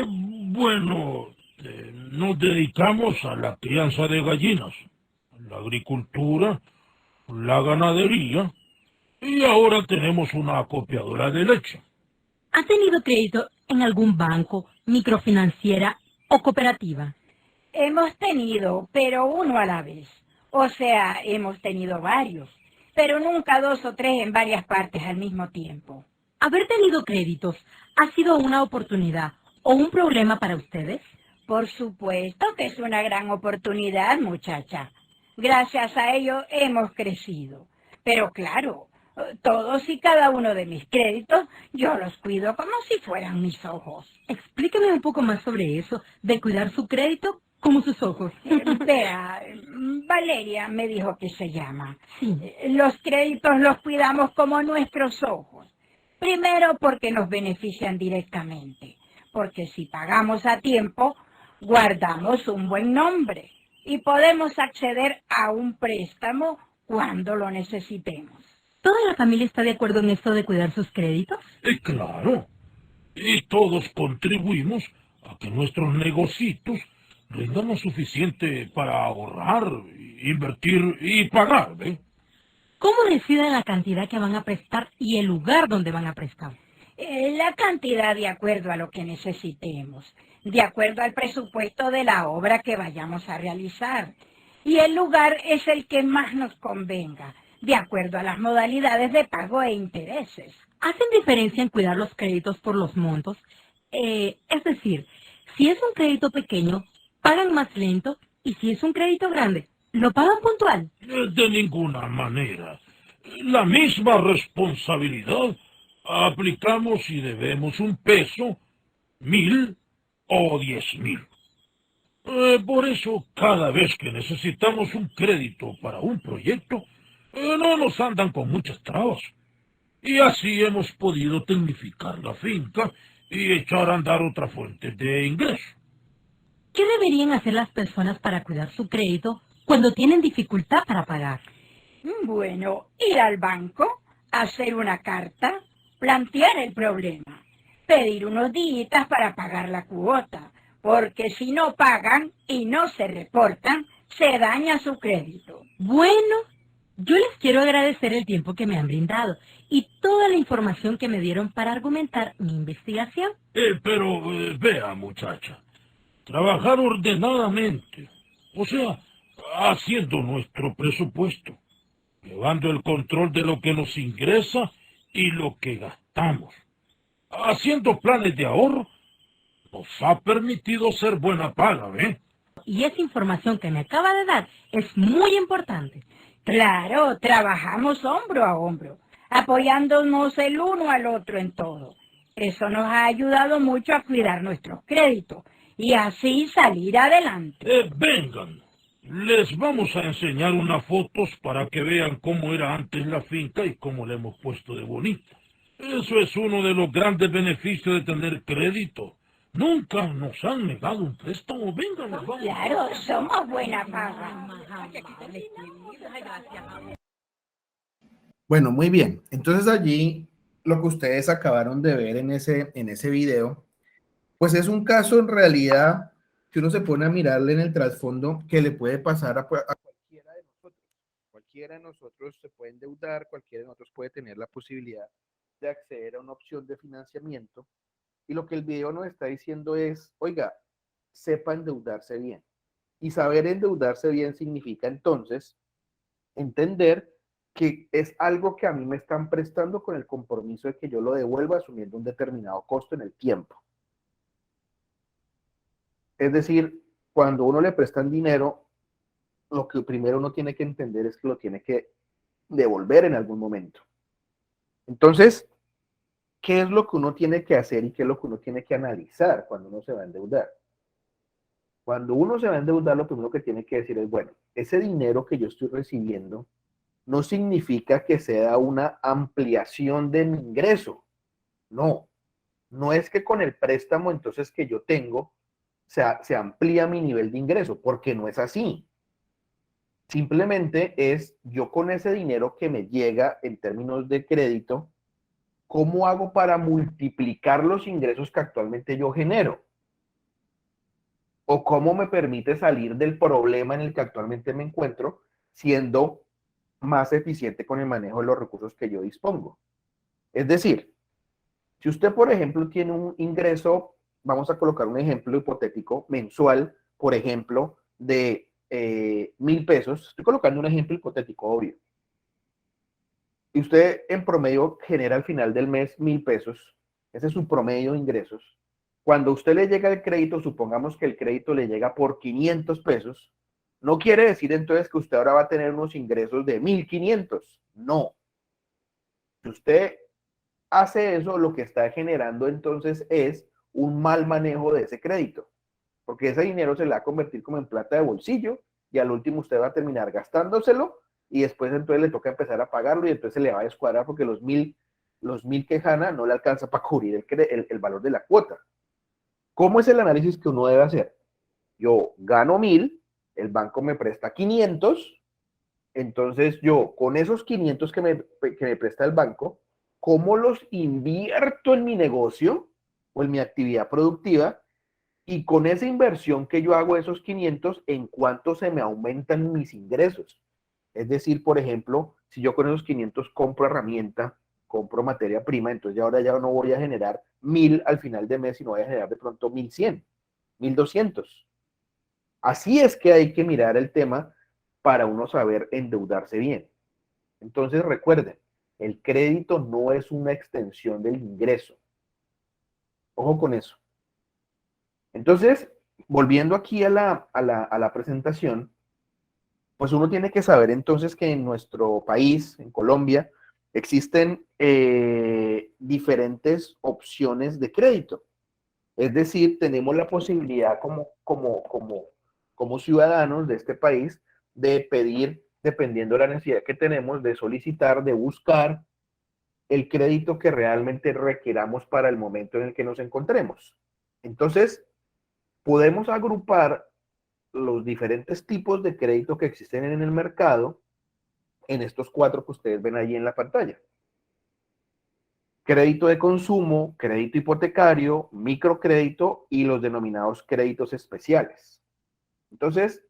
Bueno, nos dedicamos a la crianza de gallinas, la agricultura, la ganadería y ahora tenemos una acopiadora de leche. ¿Ha tenido crédito en algún banco, microfinanciera o cooperativa? Hemos tenido, pero uno a la vez. O sea, hemos tenido varios, pero nunca dos o tres en varias partes al mismo tiempo. ¿Haber tenido créditos ha sido una oportunidad o un problema para ustedes? Por supuesto que es una gran oportunidad, muchacha. Gracias a ello hemos crecido. Pero claro, todos y cada uno de mis créditos yo los cuido como si fueran mis ojos. Explíqueme un poco más sobre eso, de cuidar su crédito como sus ojos. Vea, Valeria me dijo que se llama. Sí. Los créditos los cuidamos como nuestros ojos. Primero porque nos benefician directamente, porque si pagamos a tiempo, guardamos un buen nombre y podemos acceder a un préstamo cuando lo necesitemos. ¿Toda la familia está de acuerdo en esto de cuidar sus créditos? Claro. Y todos contribuimos a que nuestros negocitos rindan lo suficiente para ahorrar, invertir y pagar, ¿ve? ¿Cómo deciden la cantidad que van a prestar y el lugar donde van a prestar? La cantidad de acuerdo a lo que necesitemos, de acuerdo al presupuesto de la obra que vayamos a realizar. Y el lugar es el que más nos convenga, de acuerdo a las modalidades de pago e intereses. ¿Hacen diferencia en cuidar los créditos por los montos? Es decir, si es un crédito pequeño, pagan más lento, y si es un crédito grande, ¿lo pagan puntual? De ninguna manera. La misma responsabilidad aplicamos si debemos un peso, 1.000 o 10.000. Por eso, cada vez que necesitamos un crédito para un proyecto, no nos andan con muchas trabas. Y así hemos podido tecnificar la finca y echar a andar otra fuente de ingreso. ¿Qué deberían hacer las personas para cuidar su crédito cuando tienen dificultad para pagar? Bueno, ir al banco, hacer una carta, plantear el problema, pedir unos días para pagar la cuota, porque si no pagan y no se reportan, se daña su crédito. Bueno, yo les quiero agradecer el tiempo que me han brindado y toda la información que me dieron para argumentar mi investigación. Pero vea, muchacha, trabajar ordenadamente, o sea, haciendo nuestro presupuesto, llevando el control de lo que nos ingresa y lo que gastamos, haciendo planes de ahorro, nos ha permitido ser buena paga, ¿ve? Y esa información que me acaba de dar es muy importante. Claro, trabajamos hombro a hombro, apoyándonos el uno al otro en todo. Eso nos ha ayudado mucho a cuidar nuestros créditos y así salir adelante. Vengan, les vamos a enseñar unas fotos para que vean cómo era antes la finca y cómo la hemos puesto de bonita. Eso es uno de los grandes beneficios de tener crédito. Nunca nos han negado un préstamo. Vengan, nos vamos. Claro, somos buena paga. Bueno, muy bien. Entonces allí lo que ustedes acabaron de ver en ese video, pues es un caso en realidad que uno se pone a mirarle en el trasfondo que le puede pasar a cualquiera de nosotros. Cualquiera de nosotros se puede endeudar, cualquiera de nosotros puede tener la posibilidad de acceder a una opción de financiamiento. Y lo que el video nos está diciendo es, oiga, sepa endeudarse bien. Y saber endeudarse bien significa entonces entender que es algo que a mí me están prestando con el compromiso de que yo lo devuelva asumiendo un determinado costo en el tiempo. Es decir, cuando uno le prestan dinero, lo que primero uno tiene que entender es que lo tiene que devolver en algún momento. Entonces, ¿qué es lo que uno tiene que hacer y qué es lo que uno tiene que analizar cuando uno se va a endeudar? Cuando uno se va a endeudar, lo primero que tiene que decir es, bueno, ese dinero que yo estoy recibiendo no significa que sea una ampliación de mi ingreso. No, no es que con el préstamo entonces que yo tengo se amplía mi nivel de ingreso, porque no es así. Simplemente es yo con ese dinero que me llega en términos de crédito, ¿cómo hago para multiplicar los ingresos que actualmente yo genero? ¿O cómo me permite salir del problema en el que actualmente me encuentro siendo más eficiente con el manejo de los recursos que yo dispongo? Es decir, si usted, por ejemplo, tiene un ingreso, vamos a colocar un ejemplo hipotético, mensual, por ejemplo, de 1.000 pesos, estoy colocando un ejemplo hipotético, obvio, y usted en promedio genera al final del mes 1.000 pesos, ese es su promedio de ingresos. Cuando a usted le llega el crédito, supongamos que el crédito le llega por 500 pesos, no quiere decir entonces que usted ahora va a tener unos ingresos de 1.500, no. Si usted hace eso, lo que está generando entonces es un mal manejo de ese crédito, porque ese dinero se le va a convertir como en plata de bolsillo y al último usted va a terminar gastándoselo y después entonces le toca empezar a pagarlo y entonces se le va a descuadrar porque los mil que gana no le alcanza para cubrir el valor de la cuota. ¿Cómo es el análisis que uno debe hacer? Yo gano 1.000, el banco me presta 500, entonces yo con esos 500 que me presta el banco, ¿cómo los invierto en mi negocio o en mi actividad productiva? Y con esa inversión que yo hago, esos 500, ¿en cuánto se me aumentan mis ingresos? Es decir, por ejemplo, si yo con esos 500 compro herramienta, compro materia prima, entonces ya ahora ya no voy a generar 1.000 al final de mes, sino voy a generar de pronto 1.100, 1.200. Así es que hay que mirar el tema para uno saber endeudarse bien. Entonces recuerden, el crédito no es una extensión del ingreso. Ojo con eso. Entonces, volviendo aquí a la presentación, pues uno tiene que saber entonces que en nuestro país, en Colombia, existen diferentes opciones de crédito. Es decir, tenemos la posibilidad como ciudadanos de este país de pedir, dependiendo de la necesidad que tenemos, de solicitar, de buscar el crédito que realmente requeramos para el momento en el que nos encontremos. Entonces, podemos agrupar los diferentes tipos de crédito que existen en el mercado en estos 4 que ustedes ven ahí en la pantalla. Crédito de consumo, crédito hipotecario, microcrédito y los denominados créditos especiales. Entonces,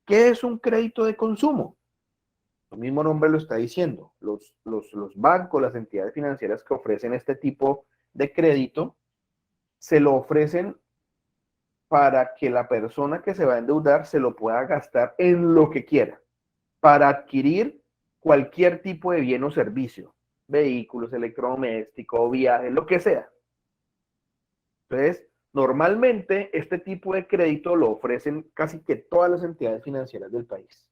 ¿qué es un crédito de consumo? El mismo nombre lo está diciendo. Los bancos, las entidades financieras que ofrecen este tipo de crédito, se lo ofrecen para que la persona que se va a endeudar se lo pueda gastar en lo que quiera, para adquirir cualquier tipo de bien o servicio, vehículos, electrodomésticos, viajes, lo que sea. Entonces, normalmente este tipo de crédito lo ofrecen casi que todas las entidades financieras del país.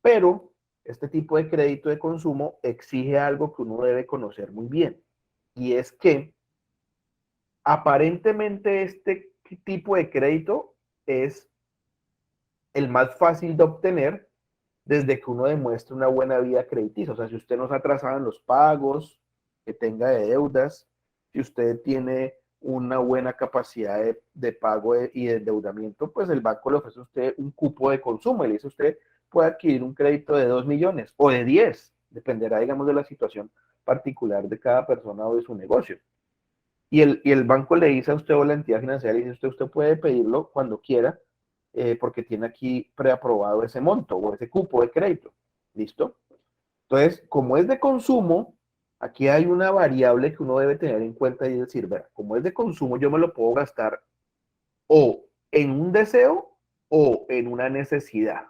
Pero este tipo de crédito de consumo exige algo que uno debe conocer muy bien, y es que aparentemente este tipo de crédito es el más fácil de obtener desde que uno demuestre una buena vida crediticia. O sea, si usted no se ha atrasado en los pagos que tenga de deudas, si usted tiene una buena capacidad de pago y de endeudamiento, pues el banco le ofrece a usted un cupo de consumo y le dice a usted puede adquirir un crédito de 2 millones o de 10, dependerá, digamos, de la situación particular de cada persona o de su negocio. Y el banco le dice a usted o la entidad financiera le dice usted puede pedirlo cuando quiera, porque tiene aquí preaprobado ese monto o ese cupo de crédito. ¿Listo? Entonces, como es de consumo, aquí hay una variable que uno debe tener en cuenta y decir, vea, como es de consumo, yo me lo puedo gastar o en un deseo o en una necesidad,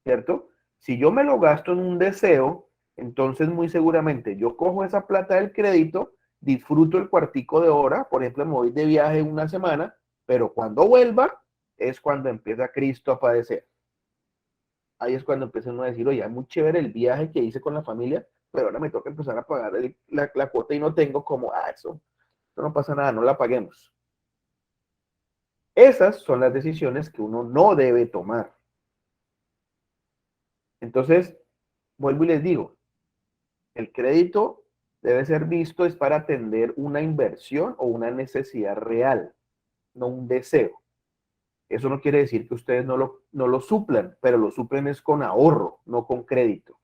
¿cierto? Si yo me lo gasto en un deseo, entonces muy seguramente yo cojo esa plata del crédito, disfruto el cuartico de hora, por ejemplo, me voy de viaje una semana, pero cuando vuelva es cuando empieza Cristo a padecer. Ahí es cuando empieza uno a decir, oye, es muy chévere el viaje que hice con la familia, pero ahora me toca empezar a pagar la cuota y no tengo como, eso no pasa nada, no la paguemos. Esas son las decisiones que uno no debe tomar. Entonces, vuelvo y les digo, el crédito debe ser visto es para atender una inversión o una necesidad real, no un deseo. Eso no quiere decir que ustedes no lo suplan, pero lo suplen es con ahorro, no con crédito.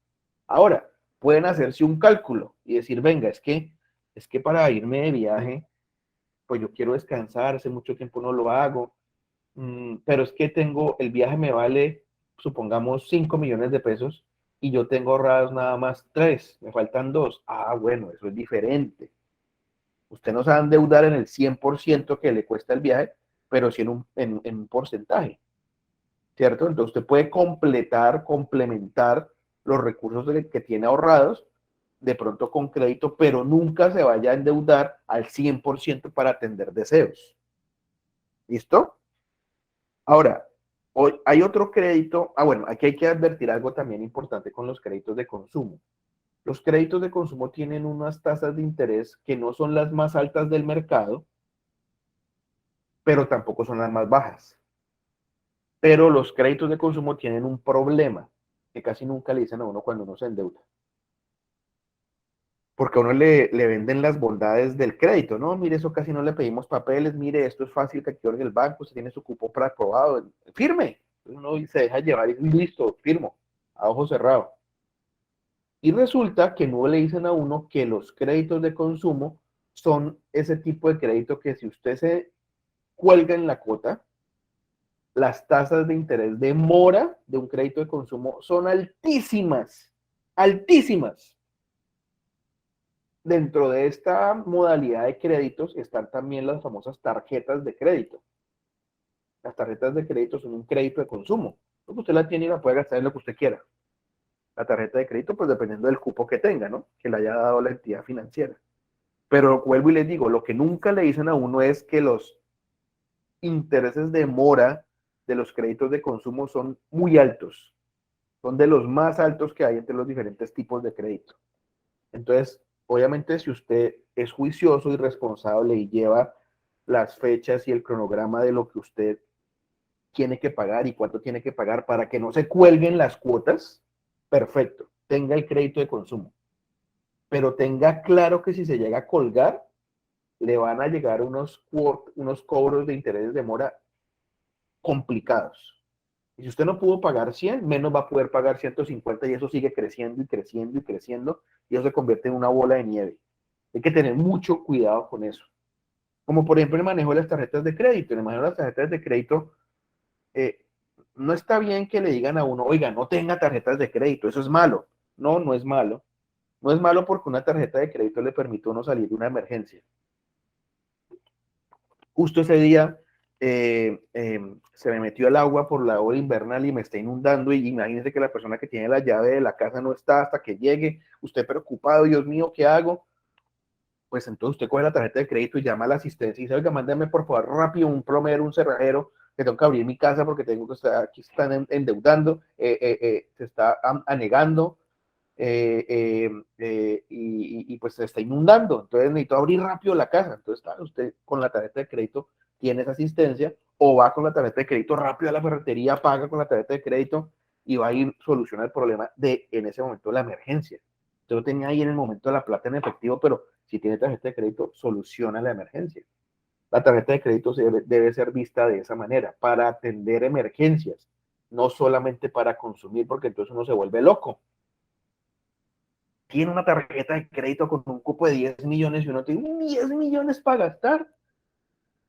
Ahora, pueden hacerse un cálculo y decir, venga, es que para irme de viaje, pues yo quiero descansar, hace mucho tiempo no lo hago, pero es que el viaje me vale, supongamos, 5 millones de pesos y yo tengo ahorrados nada más 3, me faltan 2. Ah, bueno, eso es diferente. Usted no se va a endeudar en el 100% que le cuesta el viaje, pero sí en un porcentaje, ¿cierto? Entonces usted puede complementar los recursos que tiene ahorrados, de pronto con crédito, pero nunca se vaya a endeudar al 100% para atender deseos. ¿Listo? Ahora, hoy hay otro crédito. Bueno, aquí hay que advertir algo también importante con los créditos de consumo. Los créditos de consumo tienen unas tasas de interés que no son las más altas del mercado, pero tampoco son las más bajas. Pero los créditos de consumo tienen un problema que casi nunca le dicen a uno cuando uno se endeuda. Porque a uno le venden las bondades del crédito, ¿no? Mire, eso casi no le pedimos papeles, mire, esto es fácil que aquí en el banco, se tiene su cupo preaprobado, firme. Uno se deja llevar y listo, firmo, a ojo cerrado. Y resulta que no le dicen a uno que los créditos de consumo son ese tipo de crédito que si usted se cuelga en la cuota, las tasas de interés de mora de un crédito de consumo son altísimas, altísimas. Dentro de esta modalidad de créditos están también las famosas tarjetas de crédito. Las tarjetas de crédito son un crédito de consumo. Porque usted la tiene y la puede gastar en lo que usted quiera. La tarjeta de crédito, pues dependiendo del cupo que tenga, ¿no? Que le haya dado la entidad financiera. Pero vuelvo y les digo, lo que nunca le dicen a uno es que los intereses de mora de los créditos de consumo son muy altos. Son de los más altos que hay entre los diferentes tipos de crédito. Entonces, obviamente, si usted es juicioso y responsable y lleva las fechas y el cronograma de lo que usted tiene que pagar y cuánto tiene que pagar para que no se cuelguen las cuotas, perfecto, tenga el crédito de consumo. Pero tenga claro que si se llega a colgar, le van a llegar unos cobros de interés de mora complicados. Y si usted no pudo pagar 100, menos va a poder pagar 150 y eso sigue creciendo y creciendo y creciendo y eso se convierte en una bola de nieve. Hay que tener mucho cuidado con eso. Como por ejemplo el manejo de las tarjetas de crédito. En el manejo de las tarjetas de crédito, no está bien que le digan a uno, oiga, no tenga tarjetas de crédito, eso es malo. No, no es malo. No es malo porque una tarjeta de crédito le permite a uno salir de una emergencia. Justo ese día se me metió el agua por la hora invernal y me está inundando y imagínense que la persona que tiene la llave de la casa no está hasta que llegue, usted preocupado, Dios mío, ¿qué hago? Pues entonces usted coge la tarjeta de crédito y llama a la asistencia y dice, oiga, mándame por favor rápido un plomero, un cerrajero, que tengo que abrir mi casa porque tengo que estar, aquí están endeudando, se está anegando, y pues se está inundando, entonces necesito abrir rápido la casa. Entonces, claro, usted con la tarjeta de crédito tiene esa asistencia o va con la tarjeta de crédito rápido a la ferretería, paga con la tarjeta de crédito y va a ir soluciona el problema en ese momento de la emergencia. Usted lo tenía ahí en el momento de la plata en efectivo, pero si tiene tarjeta de crédito, soluciona la emergencia. La tarjeta de crédito debe ser vista de esa manera, para atender emergencias, no solamente para consumir, porque entonces uno se vuelve loco. Tiene una tarjeta de crédito con un cupo de 10 millones y uno tiene 10 millones para gastar.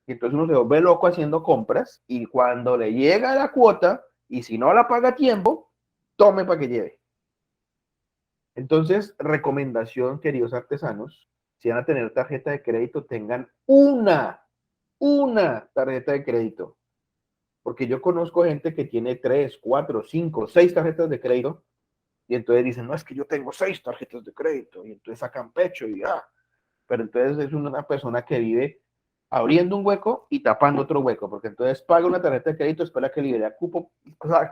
Y entonces uno se vuelve loco haciendo compras y cuando le llega la cuota y si no la paga a tiempo, tome para que lleve. Entonces, recomendación, queridos artesanos, si van a tener tarjeta de crédito, tengan una tarjeta de crédito. Porque yo conozco gente que tiene 3, 4, 5, 6 tarjetas de crédito Y entonces dicen, no, es que yo tengo 6 tarjetas de crédito, y entonces sacan pecho y pero entonces es una persona que vive abriendo un hueco y tapando otro hueco, porque entonces paga una tarjeta de crédito, espera que libere cupo,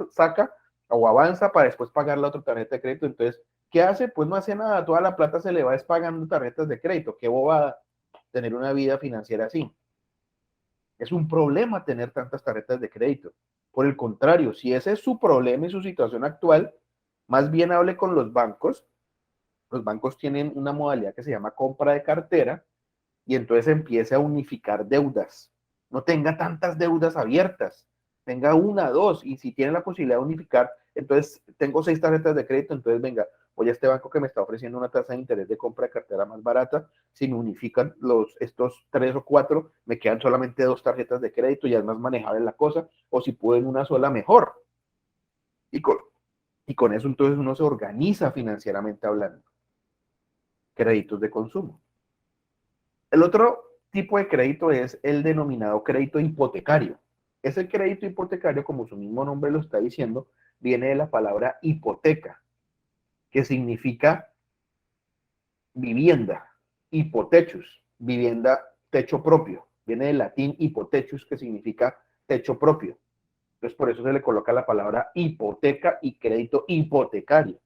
saca o avanza para después pagar la otra tarjeta de crédito. Entonces, ¿qué hace? Pues no hace nada, toda la plata se le va pagando tarjetas de crédito. Qué bobada tener una vida financiera así. Es un problema tener tantas tarjetas de crédito. Por el contrario, si ese es su problema y su situación actual, más bien hable con los bancos. Los bancos tienen una modalidad que se llama compra de cartera, y entonces empiece a unificar deudas. No tenga tantas deudas abiertas, tenga una, dos, y si tiene la posibilidad de unificar, entonces tengo 6 tarjetas de crédito, entonces venga, voy a este banco que me está ofreciendo una tasa de interés de compra de cartera más barata. Si me unifican estos 3 o 4, me quedan solamente 2 tarjetas de crédito, ya es más manejable la cosa, o si puedo en una sola, mejor. Y con eso entonces uno se organiza financieramente hablando. Créditos de consumo. El otro tipo de crédito es el denominado crédito hipotecario. Ese crédito hipotecario, como su mismo nombre lo está diciendo, viene de la palabra hipoteca, que significa vivienda, hipotechus, vivienda, techo propio. Viene del latín hipotechus, que significa techo propio. Entonces, por eso se le coloca la palabra hipoteca y crédito hipotecario.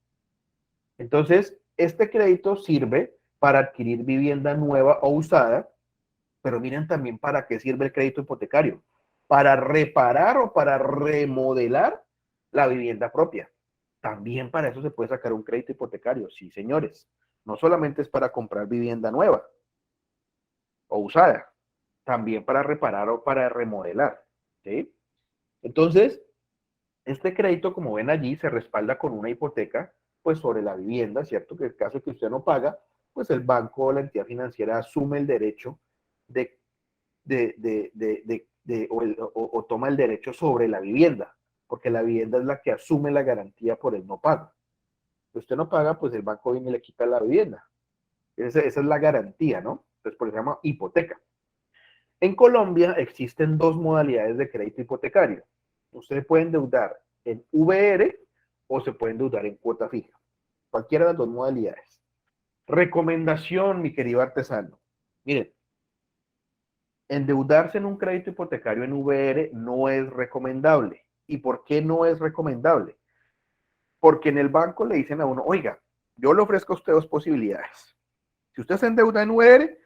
Entonces, este crédito sirve para adquirir vivienda nueva o usada. Pero miren también para qué sirve el crédito hipotecario. Para reparar o para remodelar la vivienda propia. También para eso se puede sacar un crédito hipotecario. Sí, señores. No solamente es para comprar vivienda nueva o usada, también para reparar o para remodelar. ¿Sí? Entonces, este crédito, como ven allí, se respalda con una hipoteca, pues sobre la vivienda, ¿cierto? Que en el caso que usted no paga, pues el banco o la entidad financiera asume el derecho de o toma el derecho sobre la vivienda, porque la vivienda es la que asume la garantía por el no pago. Si usted no paga, pues el banco viene y le quita la vivienda. Esa es la garantía, ¿no? Entonces, por eso se llama hipoteca. En Colombia existen 2 modalidades de crédito hipotecario. Usted puede endeudar en VR o se puede endeudar en cuota fija. Cualquiera de las 2 modalidades. Recomendación, mi querido artesano. Miren, endeudarse en un crédito hipotecario en VR no es recomendable. ¿Y por qué no es recomendable? Porque en el banco le dicen a uno, oiga, yo le ofrezco a usted 2 posibilidades. Si usted se endeuda en VR,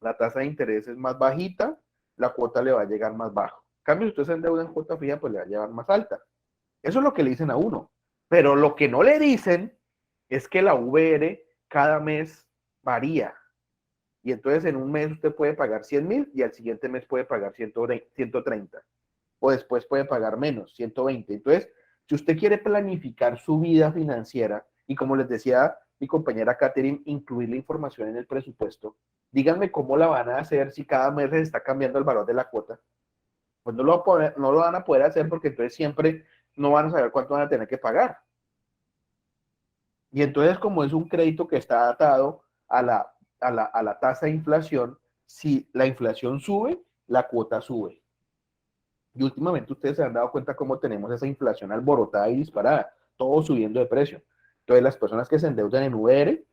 la tasa de interés es más bajita, la cuota le va a llegar más bajo. En cambio, si usted se endeuda en cuota fija, pues le va a llegar más alta. Eso es lo que le dicen a uno. Pero lo que no le dicen es que la VR cada mes varía. Y entonces en un mes usted puede pagar 100.000 y al siguiente mes puede pagar 130. O después puede pagar menos, 120. Entonces, si usted quiere planificar su vida financiera, y como les decía mi compañera Catherine, incluir la información en el presupuesto, díganme cómo la van a hacer si cada mes les está cambiando el valor de la cuota. Pues no lo van a poder hacer, porque entonces siempre no van a saber cuánto van a tener que pagar. Y entonces, como es un crédito que está atado a la tasa de inflación, si la inflación sube, la cuota sube. Y últimamente ustedes se han dado cuenta cómo tenemos esa inflación alborotada y disparada, todo subiendo de precio. Entonces, las personas que se endeudan en VR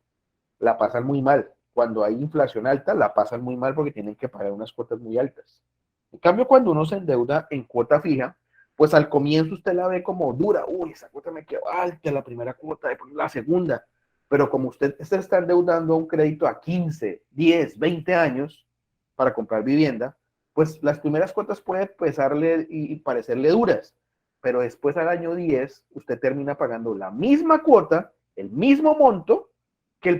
la pasan muy mal. Cuando hay inflación alta, la pasan muy mal porque tienen que pagar unas cuotas muy altas. En cambio, cuando uno se endeuda en cuota fija, pues al comienzo usted la ve como dura. Uy, esa cuota me quedó alta, la primera cuota, después la segunda. Pero como usted se está endeudando un crédito a 15, 10, 20 años para comprar vivienda, pues las primeras cuotas pueden pesarle y parecerle duras. Pero después al año 10, usted termina pagando la misma cuota, el mismo monto que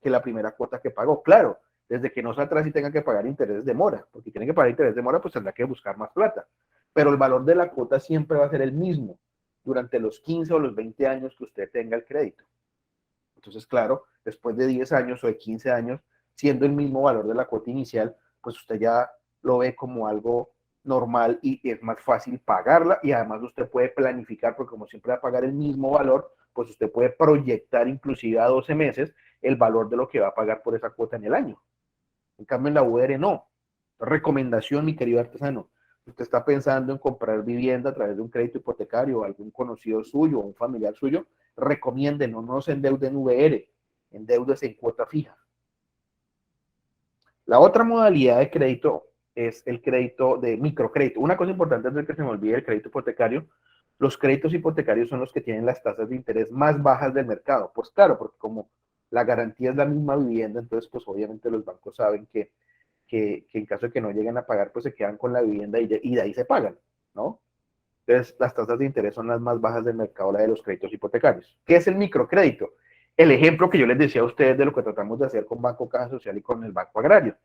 la primera cuota que pagó. Claro, desde que no se atrase y tenga que pagar intereses de mora, porque tiene que pagar intereses de mora, pues tendrá que buscar más plata. Pero el valor de la cuota siempre va a ser el mismo durante los 15 o los 20 años que usted tenga el crédito. Entonces, claro, después de 10 años o de 15 años, siendo el mismo valor de la cuota inicial, pues usted ya lo ve como algo normal y es más fácil pagarla, y además usted puede planificar, porque como siempre va a pagar el mismo valor, pues usted puede proyectar inclusive a 12 meses el valor de lo que va a pagar por esa cuota en el año. En cambio, en la UR no. Recomendación, mi querido artesano. Usted está pensando en comprar vivienda a través de un crédito hipotecario, o algún conocido suyo o un familiar suyo, recomienden, no se endeuden en VR, endeúdese en cuota fija. La otra modalidad de crédito es el crédito de microcrédito. Una cosa importante antes de que se me olvide el crédito hipotecario, los créditos hipotecarios son los que tienen las tasas de interés más bajas del mercado. Pues claro, porque como la garantía es la misma vivienda, entonces pues obviamente los bancos saben que en caso de que no lleguen a pagar, pues se quedan con la vivienda y de ahí se pagan, ¿no? Entonces las tasas de interés son las más bajas del mercado, la de los créditos hipotecarios. ¿Qué es el microcrédito? El ejemplo que yo les decía a ustedes de lo que tratamos de hacer con Banco Caja Social y con el Banco Agrario.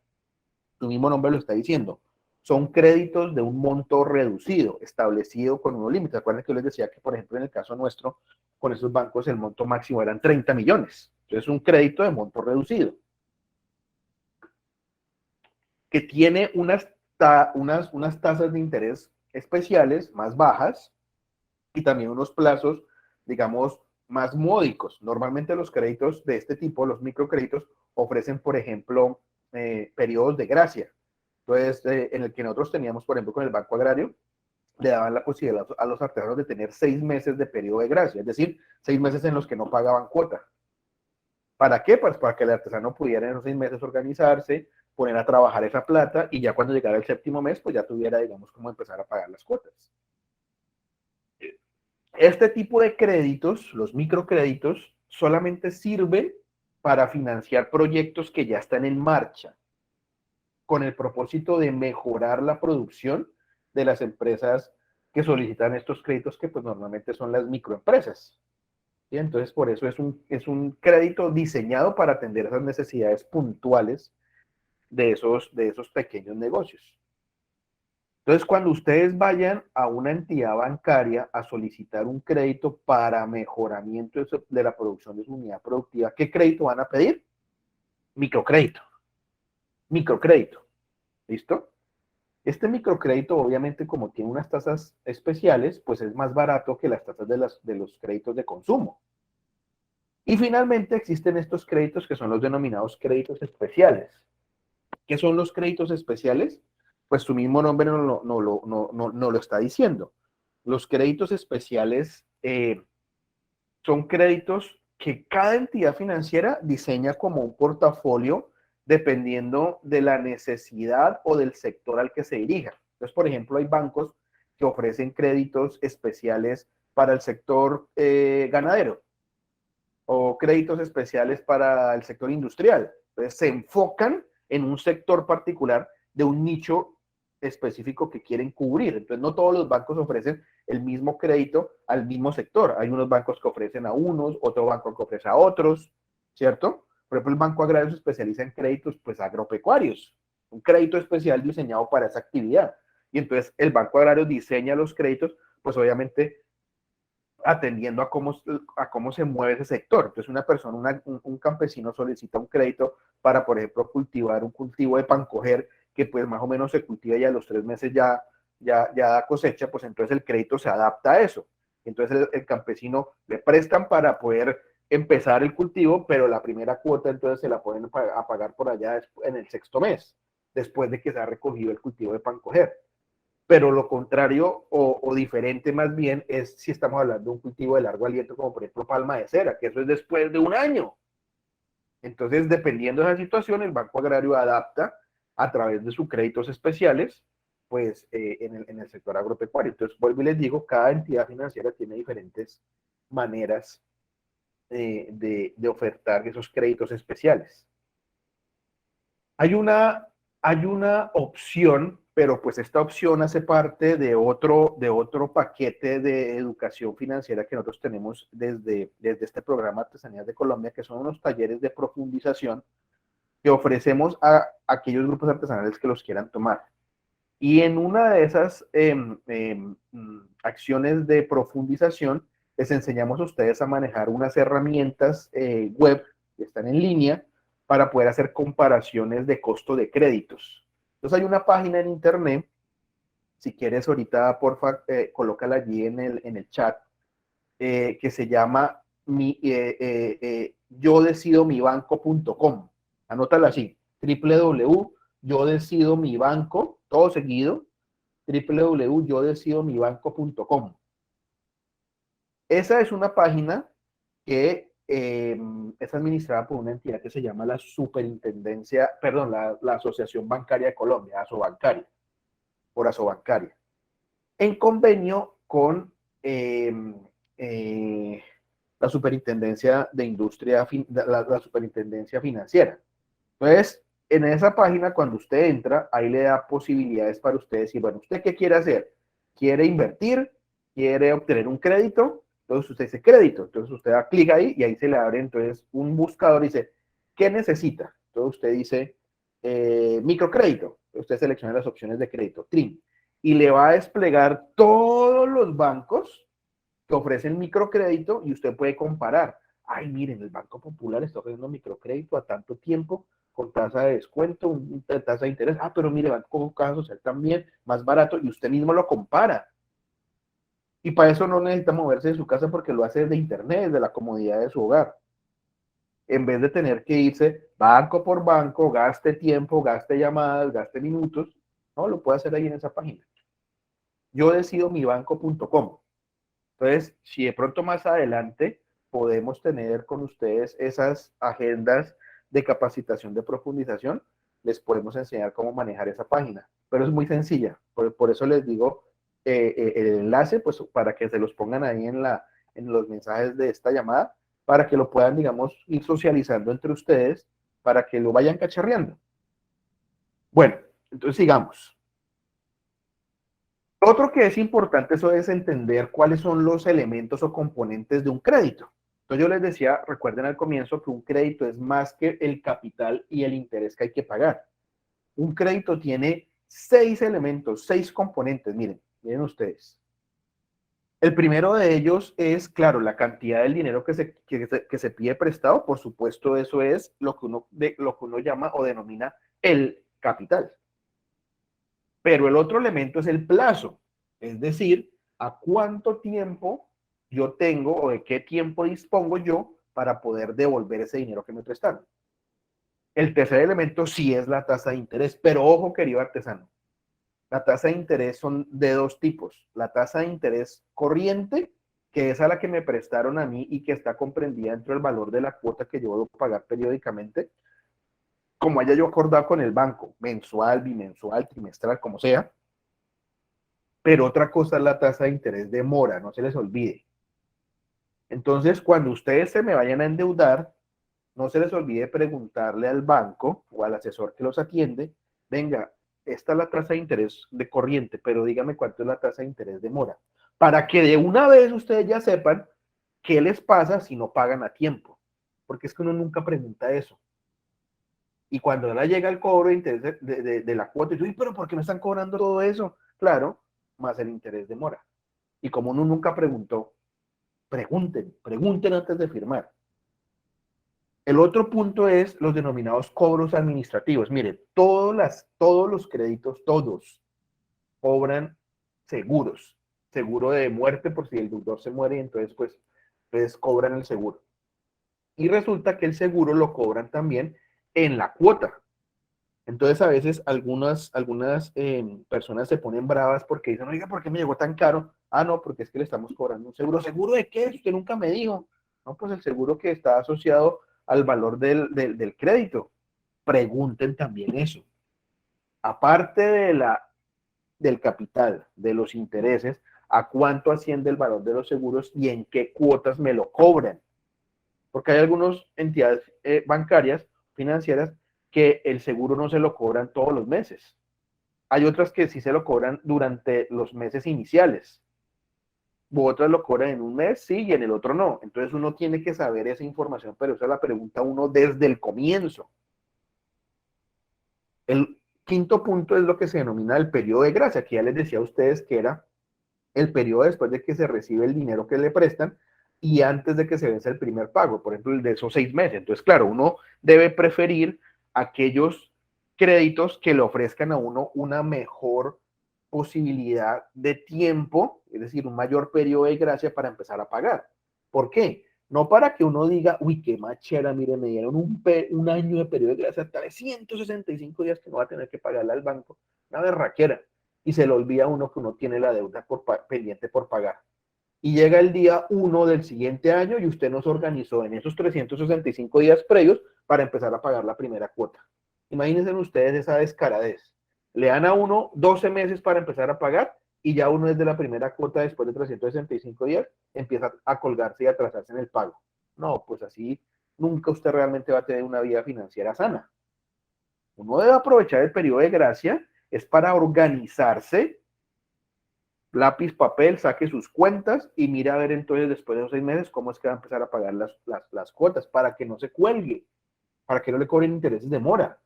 Tu mismo nombre lo está diciendo. Son créditos de un monto reducido, establecido con unos límites. Acuérdense que yo les decía que, por ejemplo, en el caso nuestro, con esos bancos el monto máximo eran 30 millones. Entonces, un crédito de monto reducido, que tiene unas tasas de interés especiales más bajas y también unos plazos, digamos, más módicos. Normalmente los créditos de este tipo, los microcréditos, ofrecen, por ejemplo, periodos de gracia. Entonces, en el que nosotros teníamos, por ejemplo, con el Banco Agrario, le daban la posibilidad a los artesanos de tener 6 meses de periodo de gracia, es decir, 6 meses en los que no pagaban cuota. ¿Para qué? Pues para que el artesano pudiera en esos 6 meses organizarse, poner a trabajar esa plata y ya cuando llegara el séptimo mes, pues ya tuviera, digamos, cómo empezar a pagar las cuotas. Este tipo de créditos, los microcréditos, solamente sirven para financiar proyectos que ya están en marcha, con el propósito de mejorar la producción de las empresas que solicitan estos créditos, que pues normalmente son las microempresas. ¿Sí? Entonces, por eso es un crédito diseñado para atender esas necesidades puntuales de esos pequeños negocios. Entonces, cuando ustedes vayan a una entidad bancaria a solicitar un crédito para mejoramiento de la producción de su unidad productiva, ¿qué crédito van a pedir? Microcrédito. Microcrédito. ¿Listo? Este microcrédito, obviamente, como tiene unas tasas especiales, pues es más barato que las tasas de los créditos de consumo. Y finalmente existen estos créditos que son los denominados créditos especiales. ¿Qué son los créditos especiales? Pues su mismo nombre no lo está diciendo. Los créditos especiales son créditos que cada entidad financiera diseña como un portafolio dependiendo de la necesidad o del sector al que se dirija. Entonces, por ejemplo, hay bancos que ofrecen créditos especiales para el sector ganadero o créditos especiales para el sector industrial. Entonces, se enfocan en un sector particular de un nicho específico que quieren cubrir. Entonces, no todos los bancos ofrecen el mismo crédito al mismo sector. Hay unos bancos que ofrecen a unos, otro banco que ofrece a otros, ¿cierto? Por ejemplo, el Banco Agrario se especializa en créditos pues, agropecuarios, un crédito especial diseñado para esa actividad. Y entonces el Banco Agrario diseña los créditos, pues obviamente atendiendo a cómo se mueve ese sector. Entonces, una persona, un campesino solicita un crédito para, por ejemplo, cultivar un cultivo de pancoger que pues más o menos se cultiva y a los 3 meses ya da cosecha, pues entonces el crédito se adapta a eso. Entonces el campesino le prestan para poder empezar el cultivo, pero la primera cuota entonces se la pueden a pagar por allá en el 6.º mes, después de que se ha recogido el cultivo de pancoger. Pero lo contrario o diferente más bien es si estamos hablando de un cultivo de largo aliento, como por ejemplo palma de cera, que eso es después de 1 año. Entonces, dependiendo de esa situación, el Banco Agrario adapta a través de sus créditos especiales, pues en el sector agropecuario. Entonces, vuelvo y les digo, cada entidad financiera tiene diferentes maneras de ofertar esos créditos especiales. Hay una opción, pero pues esta opción hace parte de otro paquete de educación financiera que nosotros tenemos desde este programa Artesanías de Colombia, que son unos talleres de profundización que ofrecemos a aquellos grupos artesanales que los quieran tomar. Y en una de esas acciones de profundización, les enseñamos a ustedes a manejar unas herramientas web que están en línea para poder hacer comparaciones de costo de créditos. Entonces hay una página en internet, si quieres ahorita porfa, colócala allí en el chat, que se llama yodecidomibanco.com. Anótala así, www.yodecidomibanco, todo seguido, www.yodecidomibanco.com. Esa es una página que es administrada por una entidad que se llama la Superintendencia, perdón, la Asociación Bancaria de Colombia, Asobancaria, por Asobancaria, en convenio con la Superintendencia de Industria, la Superintendencia Financiera. Entonces, en esa página, cuando usted entra, ahí le da posibilidades para usted decir, bueno, ¿usted qué quiere hacer? ¿Quiere invertir? ¿Quiere obtener un crédito? Entonces usted dice crédito. Entonces usted da clic ahí y ahí se le abre entonces un buscador y dice, ¿qué necesita? Entonces usted dice microcrédito. Usted selecciona las opciones de crédito, TRIN, y le va a desplegar todos los bancos que ofrecen microcrédito y usted puede comparar. Ay, miren, el Banco Popular está ofreciendo microcrédito a tanto tiempo con tasa de descuento, tasa de interés. Ah, pero mire, Banco Caja Social también, más barato, y usted mismo lo compara. Y para eso no necesita moverse de su casa porque lo hace desde internet, desde la comodidad de su hogar. En vez de tener que irse banco por banco, gaste tiempo, gaste llamadas, gaste minutos, no, lo puede hacer ahí en esa página. Yo decido mibanco.com. Entonces, si de pronto más adelante podemos tener con ustedes esas agendas de capacitación de profundización, les podemos enseñar cómo manejar esa página. Pero es muy sencilla. Por eso les digo el enlace, pues para que se los pongan ahí en los mensajes de esta llamada, para que lo puedan, digamos, ir socializando entre ustedes, para que lo vayan cacharreando. Bueno, entonces sigamos. Otro que es importante, eso es entender cuáles son los elementos o componentes de un crédito. Entonces yo les decía, recuerden al comienzo que un crédito es más que el capital y el interés que hay que pagar. Un crédito tiene 6 elementos, 6 componentes. Miren ustedes. El primero de ellos es, claro, la cantidad del dinero que se pide prestado. Por supuesto, eso es lo que uno llama o denomina el capital. Pero el otro elemento es el plazo, es decir, a cuánto tiempo yo tengo o de qué tiempo dispongo yo para poder devolver ese dinero que me prestaron. El tercer elemento sí es la tasa de interés, pero ojo, querido artesano, la tasa de interés son de 2 tipos. La tasa de interés corriente, que es a la que me prestaron a mí y que está comprendida dentro del valor de la cuota que yo debo pagar periódicamente, como haya yo acordado con el banco, mensual, bimensual, trimestral, como sea. Pero otra cosa es la tasa de interés de mora, no se les olvide. Entonces, cuando ustedes se me vayan a endeudar, no se les olvide preguntarle al banco o al asesor que los atiende, venga, esta es la tasa de interés de corriente, pero dígame cuánto es la tasa de interés de mora, para que de una vez ustedes ya sepan qué les pasa si no pagan a tiempo, porque es que uno nunca pregunta eso. Y cuando ahora llega el cobro de interés de la cuota, y yo, pero ¿por qué me están cobrando todo eso? Claro, más el interés de mora. Y como uno nunca preguntó, pregunten antes de firmar. El otro punto es los denominados cobros administrativos. Miren, todos los créditos, todos cobran seguros. Seguro de muerte por si el deudor se muere y entonces pues cobran el seguro. Y resulta que el seguro lo cobran también en la cuota. Entonces a veces algunas personas se ponen bravas porque dicen, oiga, ¿por qué me llegó tan caro? Ah, no, porque es que le estamos cobrando un seguro. ¿Seguro de qué? Usted nunca me dijo. No, pues el seguro que está asociado al valor del crédito. Pregunten también eso. Aparte del capital, de los intereses, ¿a cuánto asciende el valor de los seguros y en qué cuotas me lo cobran? Porque hay algunas entidades bancarias, financieras, que el seguro no se lo cobran todos los meses. Hay otras que sí se lo cobran durante los meses iniciales. U otras lo cobran en un mes, sí, y en el otro no. Entonces uno tiene que saber esa información, pero esa la pregunta uno desde el comienzo. El quinto punto es lo que se denomina el periodo de gracia, que ya les decía a ustedes que era el periodo después de que se recibe el dinero que le prestan y antes de que se vence el primer pago, por ejemplo, el de esos 6 meses. Entonces, claro, uno debe preferir aquellos créditos que le ofrezcan a uno una mejor posibilidad de tiempo, es decir, un mayor periodo de gracia para empezar a pagar. ¿Por qué? No para que uno diga, uy, qué machera, mire, me dieron un año de periodo de gracia, 365 días que no va a tener que pagarle al banco, una berraquera, y se le olvida a uno que uno tiene la deuda pendiente por pagar. y llega el día 1 del siguiente año y usted nos organizó en esos 365 días previos para empezar a pagar la primera cuota. Imagínense ustedes esa descaradez. Le dan a uno 12 meses para empezar a pagar y ya uno desde la primera cuota después de 365 días empieza a colgarse y a atrasarse en el pago. No, pues así nunca usted realmente va a tener una vida financiera sana. Uno debe aprovechar el periodo de gracia, es para organizarse, lápiz, papel, saque sus cuentas y mira a ver entonces después de los 6 meses cómo es que va a empezar a pagar las cuotas para que no se cuelgue, para que no le cobren intereses de mora.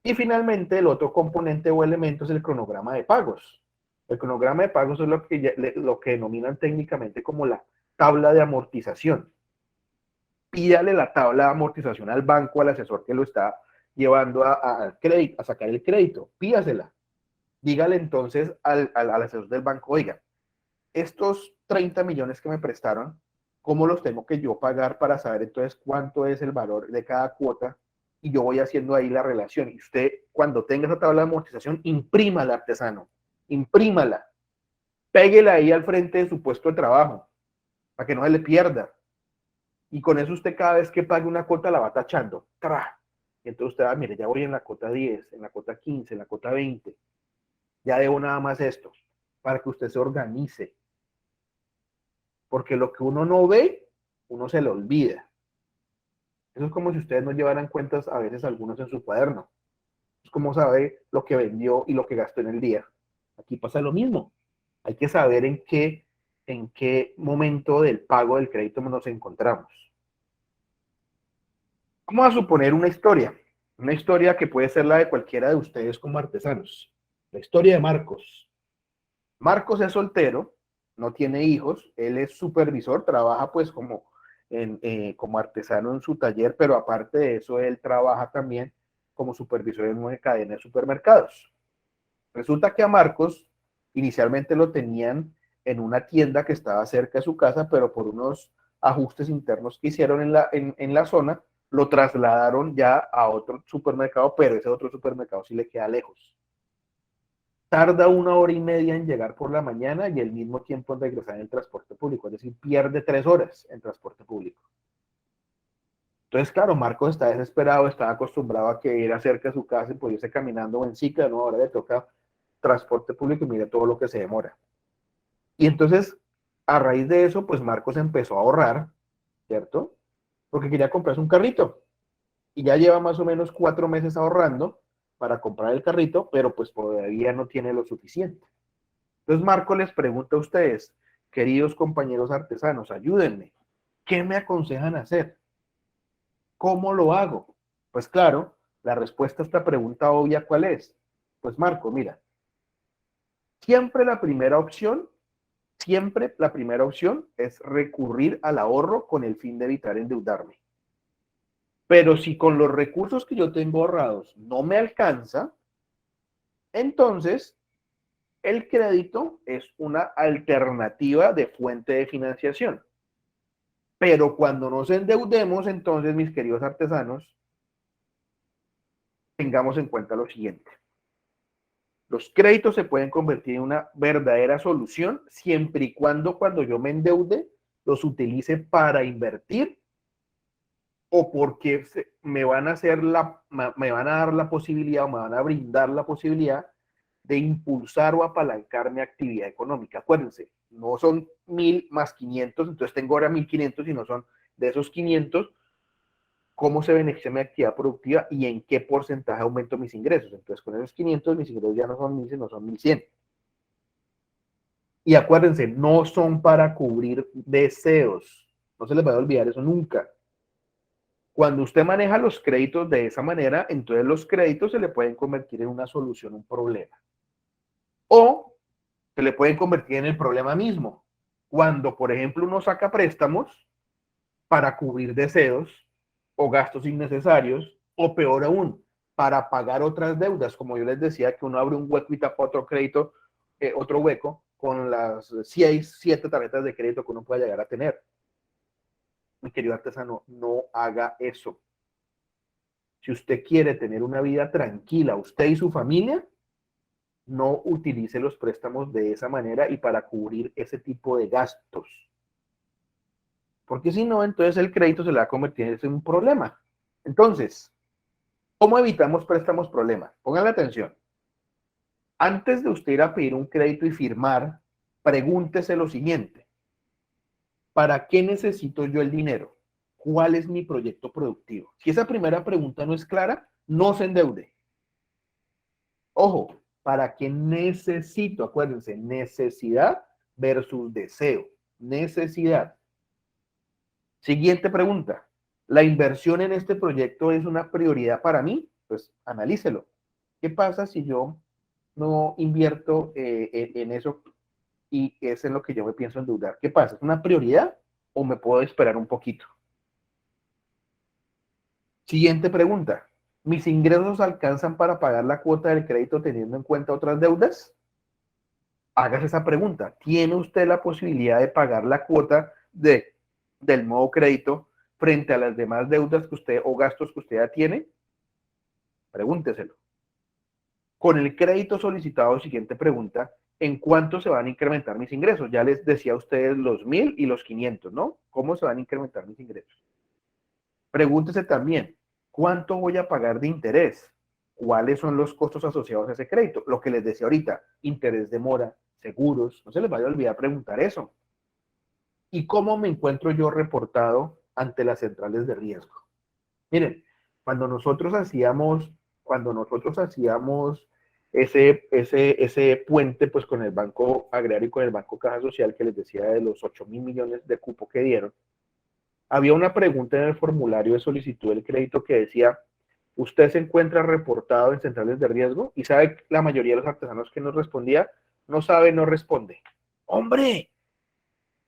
Y finalmente el otro componente o elemento es el cronograma de pagos. El cronograma de pagos es lo que denominan técnicamente como la tabla de amortización. Pídale la tabla de amortización al banco, al asesor que lo está llevando a sacar el crédito, pídasela. Dígale entonces al asesor del banco, oiga, estos 30 millones que me prestaron, ¿cómo los tengo que yo pagar para saber entonces cuánto es el valor de cada cuota? Y yo voy haciendo ahí la relación. Y usted, cuando tenga esa tabla de amortización, imprímala, artesano, imprímala, péguela ahí al frente de su puesto de trabajo, para que no se le pierda. Y con eso usted cada vez que pague una cuota la va tachando. ¡Tra! Y entonces usted va, mire, ya voy en la cuota 10, en la cuota 15, en la cuota 20. Ya debo nada más esto, para que usted se organice. Porque lo que uno no ve, uno se le olvida. Eso es como si ustedes no llevaran cuentas a veces algunos en su cuaderno. Es como sabe lo que vendió y lo que gastó en el día. Aquí pasa lo mismo. Hay que saber en qué momento del pago del crédito nos encontramos. Vamos a suponer una historia que puede ser la de cualquiera de ustedes como artesanos. La historia de Marcos. Marcos es soltero, no tiene hijos, él es supervisor, trabaja pues como artesano en su taller, pero aparte de eso, él trabaja también como supervisor en una cadena de supermercados. Resulta que a Marcos inicialmente lo tenían en una tienda que estaba cerca de su casa, pero por unos ajustes internos que hicieron en la zona, lo trasladaron ya a otro supermercado, pero ese otro supermercado sí le queda lejos. Tarda 1 hora y media en llegar por la mañana y el mismo tiempo en regresar en el transporte público, es decir, pierde 3 horas en transporte público. Entonces, claro, Marcos está desesperado, está acostumbrado a que era cerca de su casa y puede irse caminando o en cicla, ¿no? Ahora le toca transporte público y mira todo lo que se demora. Y entonces, a raíz de eso, pues Marcos empezó a ahorrar, ¿cierto? Porque quería comprarse un carrito. Y ya lleva más o menos 4 meses ahorrando para comprar el carrito, pero pues todavía no tiene lo suficiente. Entonces Marco les pregunta a ustedes, queridos compañeros artesanos, ayúdenme. ¿Qué me aconsejan hacer? ¿Cómo lo hago? Pues claro, la respuesta a esta pregunta obvia, ¿cuál es? Pues Marco, mira, siempre la primera opción es recurrir al ahorro con el fin de evitar endeudarme. Pero si con los recursos que yo tengo ahorrados no me alcanza, entonces el crédito es una alternativa de fuente de financiación. Pero cuando nos endeudemos, entonces, mis queridos artesanos, tengamos en cuenta lo siguiente. Los créditos se pueden convertir en una verdadera solución siempre y cuando yo me endeude, los utilice para invertir o porque me van a dar la posibilidad o me van a brindar la posibilidad de impulsar o apalancar mi actividad económica. Acuérdense, no son 1.000 más 500, entonces tengo ahora 1.500 y no son de esos 500, cómo se beneficia mi actividad productiva y en qué porcentaje aumento mis ingresos. Entonces, con esos 500, mis ingresos ya no son 1.000, sino son 1.100. Y acuérdense, no son para cubrir deseos. No se les va a olvidar eso nunca. Cuando usted maneja los créditos de esa manera, entonces los créditos se le pueden convertir en una solución a un problema. O se le pueden convertir en el problema mismo. Cuando, por ejemplo, uno saca préstamos para cubrir deseos o gastos innecesarios, o peor aún, para pagar otras deudas, como yo les decía, que uno abre un hueco y tapa otro crédito, otro hueco, con las 6, 7 tarjetas de crédito que uno pueda llegar a tener. Mi querido artesano, no haga eso. Si usted quiere tener una vida tranquila, usted y su familia, no utilice los préstamos de esa manera y para cubrir ese tipo de gastos. Porque si no, entonces el crédito se le va a convertir en un problema. Entonces, ¿cómo evitamos préstamos problemas? Pónganle atención. Antes de usted ir a pedir un crédito y firmar, pregúntese lo siguiente. ¿Para qué necesito yo el dinero? ¿Cuál es mi proyecto productivo? Si esa primera pregunta no es clara, no se endeude. Ojo, ¿para qué necesito? Acuérdense, necesidad versus deseo. Necesidad. Siguiente pregunta. ¿La inversión en este proyecto es una prioridad para mí? Pues analícelo. ¿Qué pasa si yo no invierto en eso y es en lo que yo me pienso endeudar? ¿Qué pasa? ¿Es una prioridad o me puedo esperar un poquito? Siguiente pregunta. ¿Mis ingresos alcanzan para pagar la cuota del crédito teniendo en cuenta otras deudas? Hágase esa pregunta. ¿Tiene usted la posibilidad de pagar la cuota del nuevo crédito frente a las demás deudas que usted o gastos que usted ya tiene? Pregúnteselo. Con el crédito solicitado, siguiente pregunta, ¿en cuánto se van a incrementar mis ingresos? Ya les decía a ustedes los 1.000 y los 500, ¿no? ¿Cómo se van a incrementar mis ingresos? Pregúntese también, ¿cuánto voy a pagar de interés? ¿Cuáles son los costos asociados a ese crédito? Lo que les decía ahorita, interés de mora, seguros, no se les vaya a olvidar preguntar eso. ¿Y cómo me encuentro yo reportado ante las centrales de riesgo? Miren, cuando nosotros hacíamos ese puente pues con el Banco Agrario y con el Banco Caja Social que les decía de los 8.000 millones de cupo que dieron, había una pregunta en el formulario de solicitud del crédito que decía, ¿usted se encuentra reportado en centrales de riesgo? Y sabe la mayoría de los artesanos que nos respondía, no sabe, no responde. ¡Hombre!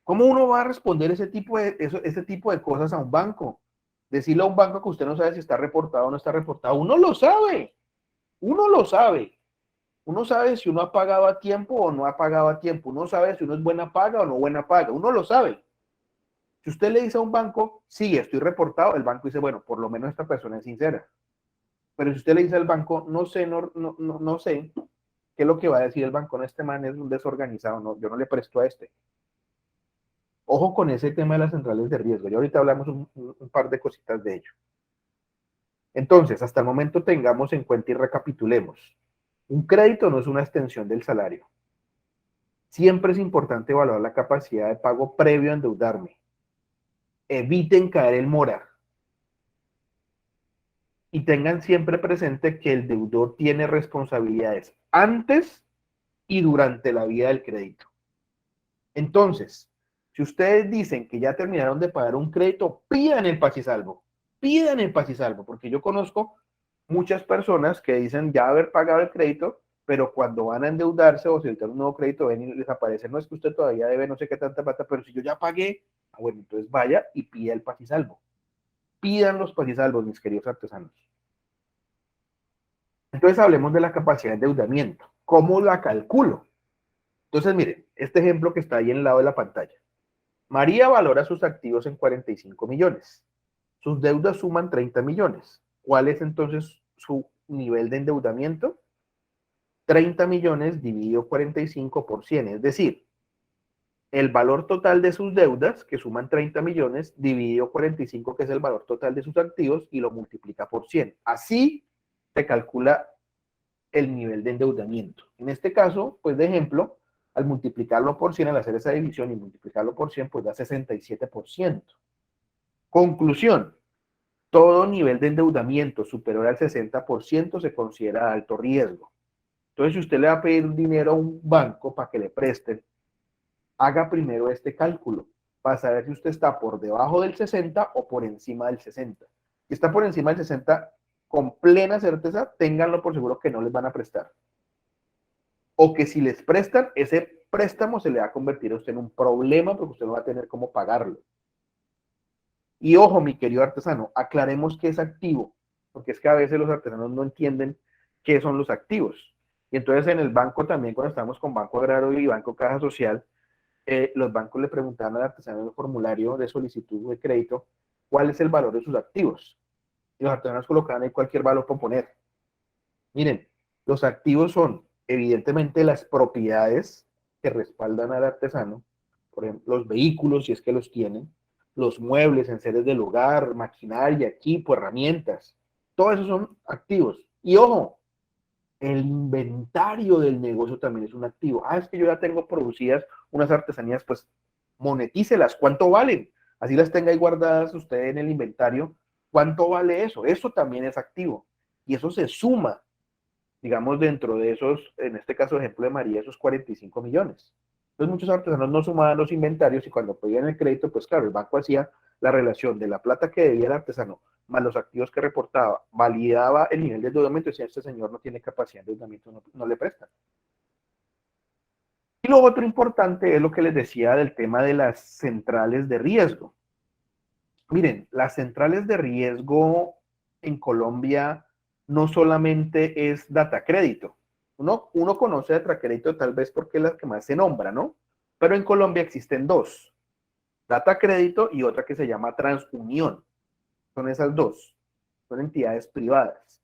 ¿Cómo uno va a responder ese tipo de cosas a un banco? Decirle a un banco que usted no sabe si está reportado o no está reportado. Uno lo sabe. Uno lo sabe. Uno sabe si uno ha pagado a tiempo o no ha pagado a tiempo. Uno sabe si uno es buena paga o no buena paga. Uno lo sabe. Si usted le dice a un banco, sí, estoy reportado, el banco dice, bueno, por lo menos esta persona es sincera. Pero si usted le dice al banco, no sé, no sé, ¿qué es lo que va a decir el banco? No, este man es un desorganizado, no, yo no le presto a este. Ojo con ese tema de las centrales de riesgo. Ya ahorita hablamos un par de cositas de ello. Entonces, hasta el momento tengamos en cuenta y recapitulemos. Un crédito no es una extensión del salario. Siempre es importante evaluar la capacidad de pago previo a endeudarme. Eviten caer en mora. Y tengan siempre presente que el deudor tiene responsabilidades antes y durante la vida del crédito. Entonces, si ustedes dicen que ya terminaron de pagar un crédito, pidan el paz y salvo. Pidan el paz y salvo, porque yo conozco muchas personas que dicen ya haber pagado el crédito, pero cuando van a endeudarse o solicitar un nuevo crédito, ven y les aparece, no es que usted todavía debe no sé qué tanta plata, pero si yo ya pagué, bueno, entonces vaya y pida el paz y salvo. Pidan los paz y salvos, mis queridos artesanos. Entonces hablemos de la capacidad de endeudamiento. ¿Cómo la calculo? Entonces, miren, este ejemplo que está ahí en el lado de la pantalla. María valora sus activos en 45 millones. Sus deudas suman 30 millones. ¿Cuál es entonces su nivel de endeudamiento? 30 millones dividido 45 por 100, es decir, el valor total de sus deudas, que suman 30 millones, dividido 45, que es el valor total de sus activos, y lo multiplica por 100. Así se calcula el nivel de endeudamiento. En este caso, pues de ejemplo, al multiplicarlo por 100, al hacer esa división y multiplicarlo por 100, pues da 67%. Conclusión, todo nivel de endeudamiento superior al 60% se considera de alto riesgo. Entonces, si usted le va a pedir dinero a un banco para que le presten, haga primero este cálculo para saber si usted está por debajo del 60 o por encima del 60. Si está por encima del 60, con plena certeza, ténganlo por seguro que no les van a prestar. O que si les prestan, ese préstamo se le va a convertir a usted en un problema porque usted no va a tener cómo pagarlo. Y ojo, mi querido artesano, aclaremos qué es activo, porque es que a veces los artesanos no entienden qué son los activos. Y entonces en el banco también, cuando estamos con Banco Agrario y Banco Caja Social, los bancos le preguntaban al artesano en el formulario de solicitud de crédito cuál es el valor de sus activos. Y los artesanos colocaban ahí cualquier valor para poner. Miren, los activos son evidentemente las propiedades que respaldan al artesano, por ejemplo, los vehículos, si es que los tienen, los muebles, enseres del hogar, maquinaria, equipo, herramientas, todo eso son activos. Y ojo, el inventario del negocio también es un activo. Es que yo ya tengo producidas unas artesanías, pues monetícelas. ¿Cuánto valen? Así las tenga ahí guardadas usted en el inventario. ¿Cuánto vale eso? Eso también es activo. Y eso se suma, digamos, dentro de esos, en este caso, ejemplo de María, esos 45 millones. Entonces muchos artesanos no sumaban los inventarios y cuando pedían el crédito, pues claro, el banco hacía la relación de la plata que debía el artesano más los activos que reportaba, validaba el nivel de endeudamiento y decía, este señor no tiene capacidad de endeudamiento, no le presta. Y lo otro importante es lo que les decía del tema de las centrales de riesgo. Miren, las centrales de riesgo en Colombia no solamente es data crédito. Uno conoce data crédito tal vez porque es la que más se nombra, ¿no? Pero en Colombia existen dos. Data crédito y otra que se llama TransUnión. Son esas dos. Son entidades privadas.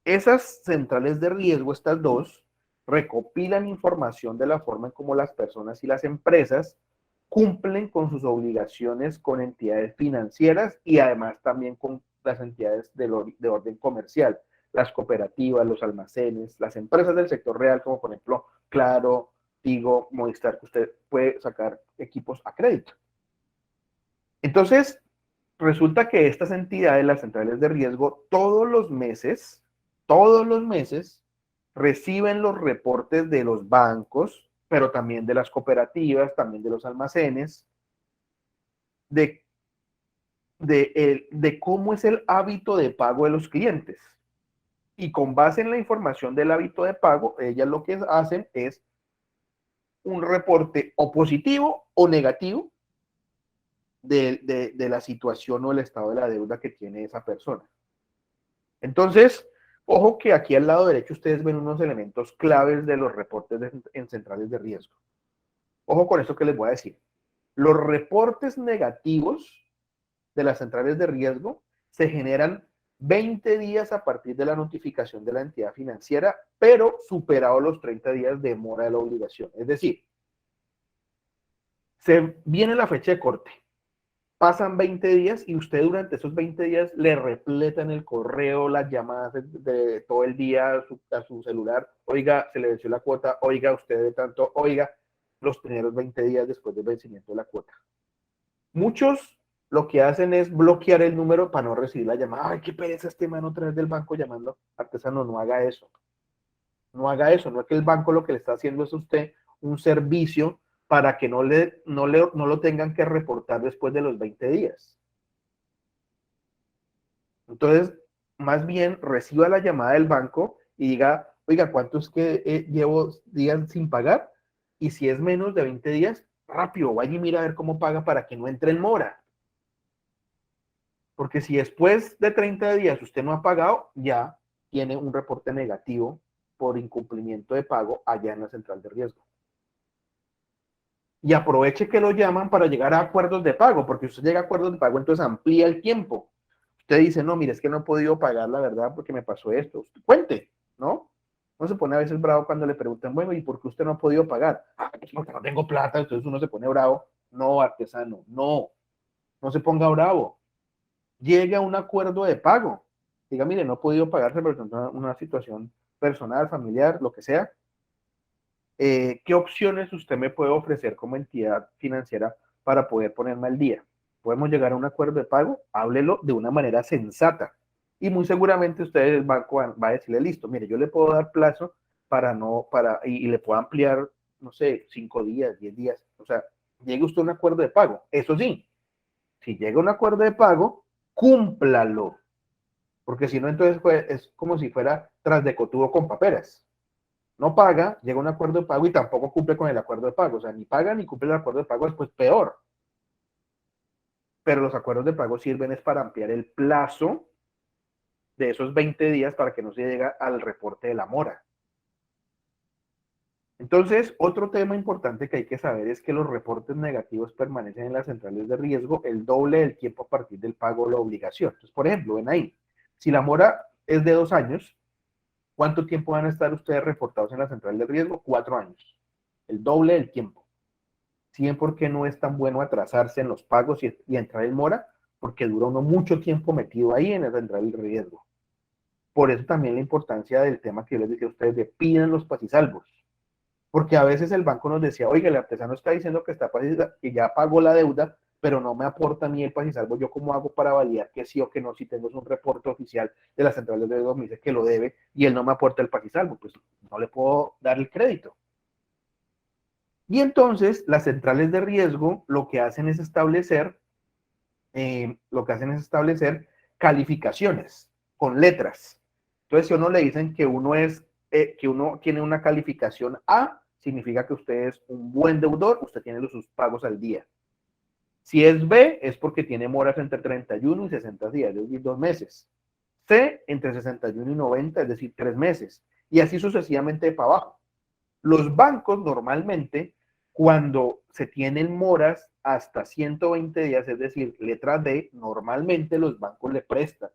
Esas centrales de riesgo, estas dos, recopilan información de la forma en cómo las personas y las empresas cumplen con sus obligaciones con entidades financieras y además también con las entidades de orden comercial, las cooperativas, los almacenes, las empresas del sector real, como por ejemplo Claro, Tigo, Movistar, que usted puede sacar equipos a crédito. Entonces, resulta que estas entidades, las centrales de riesgo, todos los meses, reciben los reportes de los bancos, pero también de las cooperativas, también de los almacenes, de cómo es el hábito de pago de los clientes. Y con base en la información del hábito de pago, ellas lo que hacen es un reporte o positivo o negativo de la situación o el estado de la deuda que tiene esa persona. Entonces, ojo que aquí al lado derecho ustedes ven unos elementos claves de los reportes en centrales de riesgo. Ojo con esto que les voy a decir. Los reportes negativos de las centrales de riesgo se generan 20 días a partir de la notificación de la entidad financiera, pero superados los 30 días de mora de la obligación. Es decir, se viene la fecha de corte, pasan 20 días y usted durante esos 20 días le repletan el correo, las llamadas de todo el día a su celular. Oiga, se le venció la cuota, oiga, usted de tanto, oiga, los primeros 20 días después del vencimiento de la cuota. Muchos lo que hacen es bloquear el número para no recibir la llamada. Ay, qué pereza este man otra vez del banco llamando. Artesano, no haga eso. No haga eso. No es que el banco lo que le está haciendo es a usted un servicio para que no lo tengan que reportar después de los 20 días. Entonces, más bien reciba la llamada del banco y diga, oiga, ¿cuánto es que llevo días sin pagar? Y si es menos de 20 días, rápido, vaya y mira a ver cómo paga para que no entre en mora. Porque si después de 30 días usted no ha pagado, ya tiene un reporte negativo por incumplimiento de pago allá en la central de riesgo. Y aproveche que lo llaman para llegar a acuerdos de pago, porque usted llega a acuerdos de pago, entonces amplía el tiempo. Usted dice, no, mire, es que no he podido pagar la verdad porque me pasó esto. Usted cuente, ¿no? Uno se pone a veces bravo cuando le preguntan, bueno, ¿y por qué usted no ha podido pagar? Pues porque no tengo plata, entonces uno se pone bravo. No, artesano, no se ponga bravo. Llegue a un acuerdo de pago. Diga, mire, no he podido pagar, se presentó una situación personal, familiar, lo que sea. ¿Qué opciones usted me puede ofrecer como entidad financiera para poder ponerme al día? ¿Podemos llegar a un acuerdo de pago? Háblelo de una manera sensata. Y muy seguramente usted, el banco, va a decirle, listo, mire, yo le puedo dar plazo y le puedo ampliar, no sé, 5 días, 10 días. O sea, llegue usted a un acuerdo de pago. Eso sí, si llega a un acuerdo de pago, cúmplalo. Porque si no, entonces es como si fuera tras de cotudo con paperas. No paga, llega a un acuerdo de pago y tampoco cumple con el acuerdo de pago. O sea, ni paga ni cumple el acuerdo de pago, después peor. Pero los acuerdos de pago sirven es para ampliar el plazo de esos 20 días para que no se llegue al reporte de la mora. Entonces, otro tema importante que hay que saber es que los reportes negativos permanecen en las centrales de riesgo el doble del tiempo a partir del pago de la obligación. Entonces, por ejemplo, ven ahí, si la mora es de 2 años, ¿Cuánto tiempo van a estar ustedes reportados en la central de riesgo? 4 años, el doble del tiempo. ¿Sí ven por qué no es tan bueno atrasarse en los pagos y entrar en mora? Porque dura uno mucho tiempo metido ahí en la central de riesgo. Por eso también la importancia del tema que yo les decía a ustedes de pidan los pasisalvos. Porque a veces el banco nos decía, oiga, el artesano está diciendo que, que ya pagó la deuda, pero no me aporta a mí el pasisalvo. ¿Yo cómo hago para validar que sí o que no? Si tengo un reporte oficial de la central de riesgo, me dice que lo debe y él no me aporta el pasisalvo, pues no le puedo dar el crédito. Y entonces las centrales de riesgo lo que hacen es establecer calificaciones con letras. Entonces, si a uno le dicen que que uno tiene una calificación A, significa que usted es un buen deudor, usted tiene sus pagos al día. Si es B, es porque tiene moras entre 31 y 60 días, es decir, 2 meses. C, entre 61 y 90, es decir, 3 meses. Y así sucesivamente para abajo. Los bancos normalmente, cuando se tienen moras hasta 120 días, es decir, letra D, normalmente los bancos le prestan.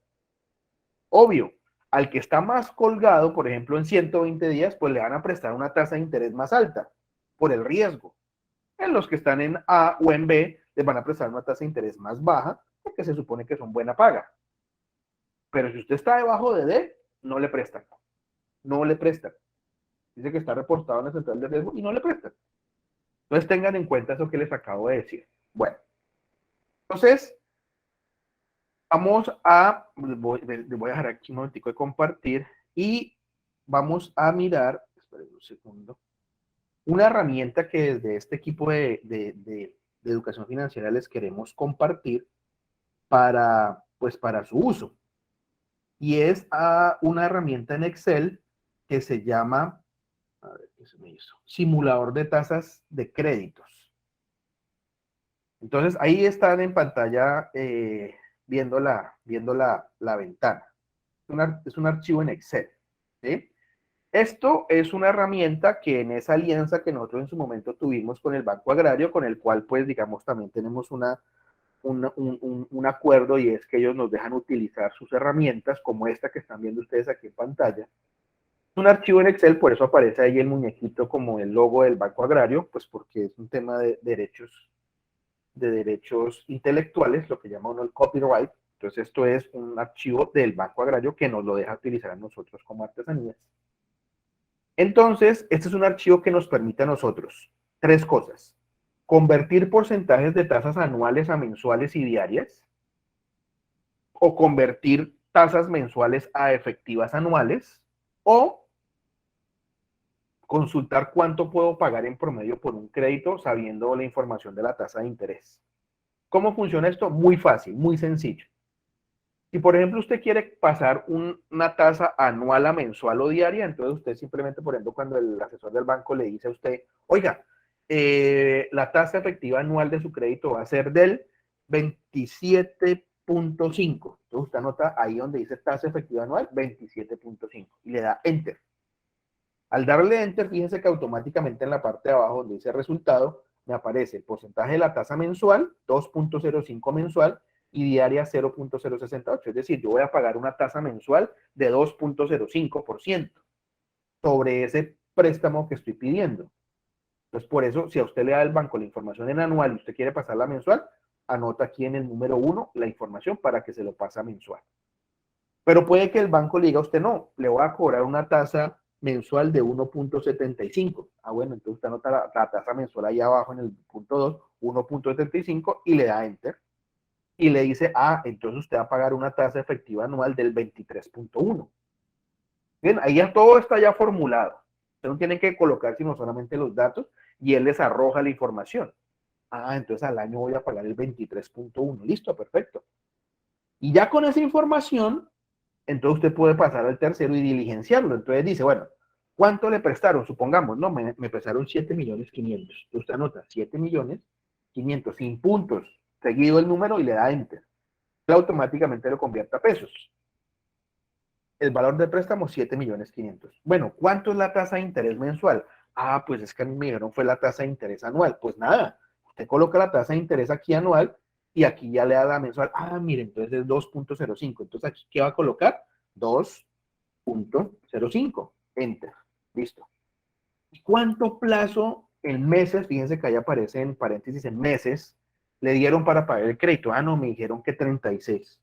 Obvio, al que está más colgado, por ejemplo, en 120 días, pues le van a prestar una tasa de interés más alta por el riesgo. En los que están en A o en B, les van a prestar una tasa de interés más baja, porque se supone que son buena paga. Pero si usted está debajo de D, no le prestan. No le prestan. Dice que está reportado en la central de riesgo y no le prestan. Entonces tengan en cuenta eso que les acabo de decir. Bueno, entonces voy a dejar aquí un momentico de compartir y vamos a mirar, esperen un segundo, una herramienta que desde este equipo de educación financiera les queremos compartir para su uso. Y es una herramienta en Excel que se llama, a ver qué se me hizo, simulador de tasas de créditos. Entonces, ahí están en pantalla viendo la ventana. Es un archivo en Excel. ¿Sí? Esto es una herramienta que en esa alianza que nosotros en su momento tuvimos con el Banco Agrario, con el cual, pues, digamos, también tenemos un acuerdo y es que ellos nos dejan utilizar sus herramientas, como esta que están viendo ustedes aquí en pantalla. Un archivo en Excel, por eso aparece ahí el muñequito como el logo del Banco Agrario, pues porque es un tema de derechos intelectuales, lo que llama uno el copyright. Entonces esto es un archivo del Banco Agrario que nos lo deja utilizar a nosotros como artesanías. Entonces, este es un archivo que nos permite a nosotros 3 cosas. Convertir porcentajes de tasas anuales a mensuales y diarias, o convertir tasas mensuales a efectivas anuales, o consultar cuánto puedo pagar en promedio por un crédito sabiendo la información de la tasa de interés. ¿Cómo funciona esto? Muy fácil, muy sencillo. Si, por ejemplo, usted quiere pasar una tasa anual a mensual o diaria, entonces usted simplemente, por ejemplo, cuando el asesor del banco le dice a usted, oiga, la tasa efectiva anual de su crédito va a ser del 27.5. Entonces usted anota ahí donde dice tasa efectiva anual, 27.5, y le da Enter. Al darle Enter, fíjense que automáticamente en la parte de abajo donde dice resultado, me aparece el porcentaje de la tasa mensual, 2.05 mensual, y diaria 0.068. Es decir, yo voy a pagar una tasa mensual de 2.05% sobre ese préstamo que estoy pidiendo. Entonces, por eso, si a usted le da el banco la información en anual y usted quiere pasarla mensual, anota aquí en el número 1 la información para que se lo pase a mensual. Pero puede que el banco le diga a usted, no, le voy a cobrar una tasa mensual de 1.75. Bueno, entonces usted anota la tasa mensual ahí abajo en el punto 2, 1.75, y le da Enter. Y le dice, entonces usted va a pagar una tasa efectiva anual del 23.1. Bien, ahí ya todo está ya formulado. Usted no tiene que colocar sino solamente los datos y él les arroja la información. Entonces al año voy a pagar el 23.1. Listo, perfecto. Y ya con esa información, entonces usted puede pasar al tercero y diligenciarlo. Entonces dice, bueno, ¿cuánto le prestaron? Supongamos, no, me prestaron 7.500.000. Entonces usted anota 7.500.000 sin puntos, seguido el número y le da Enter. Él automáticamente lo convierte a pesos. El valor del préstamo, 7.500.000. Bueno, ¿cuánto es la tasa de interés mensual? Pues es que a mí me dijeron fue la tasa de interés anual. Pues nada, usted coloca la tasa de interés aquí anual y aquí ya le da la mensual. Mire, entonces es 2.05. Entonces aquí, ¿qué va a colocar? 2 0.05. Enter. Listo. ¿Y cuánto plazo en meses? Fíjense que ahí aparece en paréntesis en meses. Le dieron para pagar el crédito. Ah, no, me dijeron que 36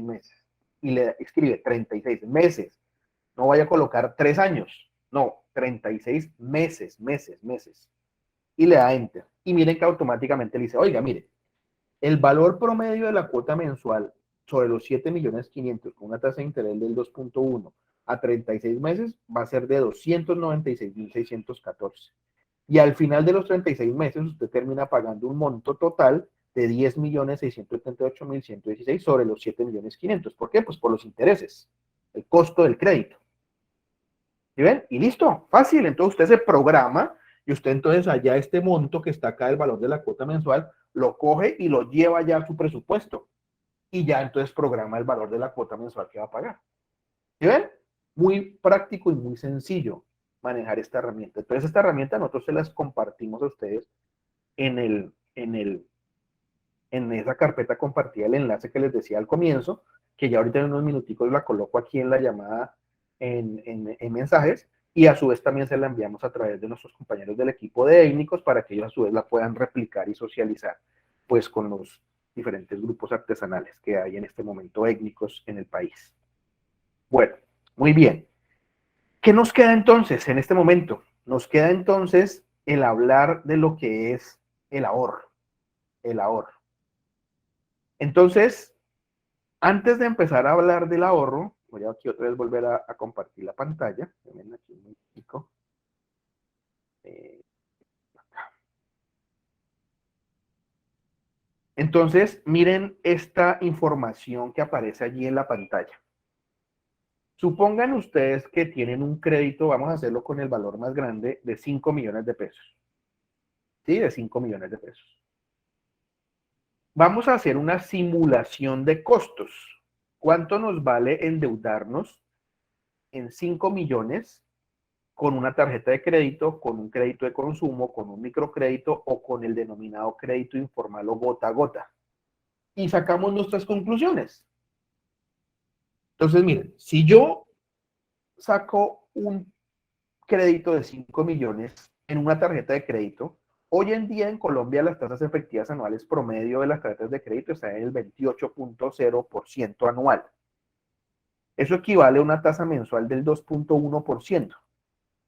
meses. Y le escribe 36 meses. No vaya a colocar 3 años. No, 36 meses. Y le da enter. Y miren que automáticamente le dice, oiga, mire, el valor promedio de la cuota mensual sobre los 7.500.000 con una tasa de interés del 2.1 a 36 meses va a ser de 296.614. Y al final de los 36 meses usted termina pagando un monto total de 10.678.116 sobre los 7.500.000. ¿Por qué? Pues por los intereses, el costo del crédito. ¿Sí ven? Y listo, fácil. Entonces usted se programa y usted entonces allá este monto que está acá, el valor de la cuota mensual, lo coge y lo lleva ya a su presupuesto. Y ya entonces programa el valor de la cuota mensual que va a pagar. ¿Sí ven? Muy práctico y muy sencillo manejar esta herramienta. Entonces esta herramienta nosotros se las compartimos a ustedes en esa carpeta compartida, el enlace que les decía al comienzo, que ya ahorita en unos minuticos la coloco aquí en la llamada en mensajes, y a su vez también se la enviamos a través de nuestros compañeros del equipo de técnicos para que ellos a su vez la puedan replicar y socializar pues con los diferentes grupos artesanales que hay en este momento étnicos en el país. Bueno, muy bien. ¿Qué nos queda entonces en este momento? Nos queda entonces el hablar de lo que es el ahorro. El ahorro. Entonces, antes de empezar a hablar del ahorro, voy a aquí otra vez volver a compartir la pantalla. Ven aquí un momentico. Entonces, miren esta información que aparece allí en la pantalla. Supongan ustedes que tienen un crédito, vamos a hacerlo con el valor más grande, de 5 millones de pesos. ¿Sí? De 5 millones de pesos. Vamos a hacer una simulación de costos. ¿Cuánto nos vale endeudarnos en 5 millones con una tarjeta de crédito, con un crédito de consumo, con un microcrédito o con el denominado crédito informal o gota a gota? Y sacamos nuestras conclusiones. Entonces, miren, si yo saco un crédito de 5 millones en una tarjeta de crédito, hoy en día en Colombia las tasas efectivas anuales promedio de las tarjetas de crédito están en el 28.0% anual. Eso equivale a una tasa mensual del 2.1%.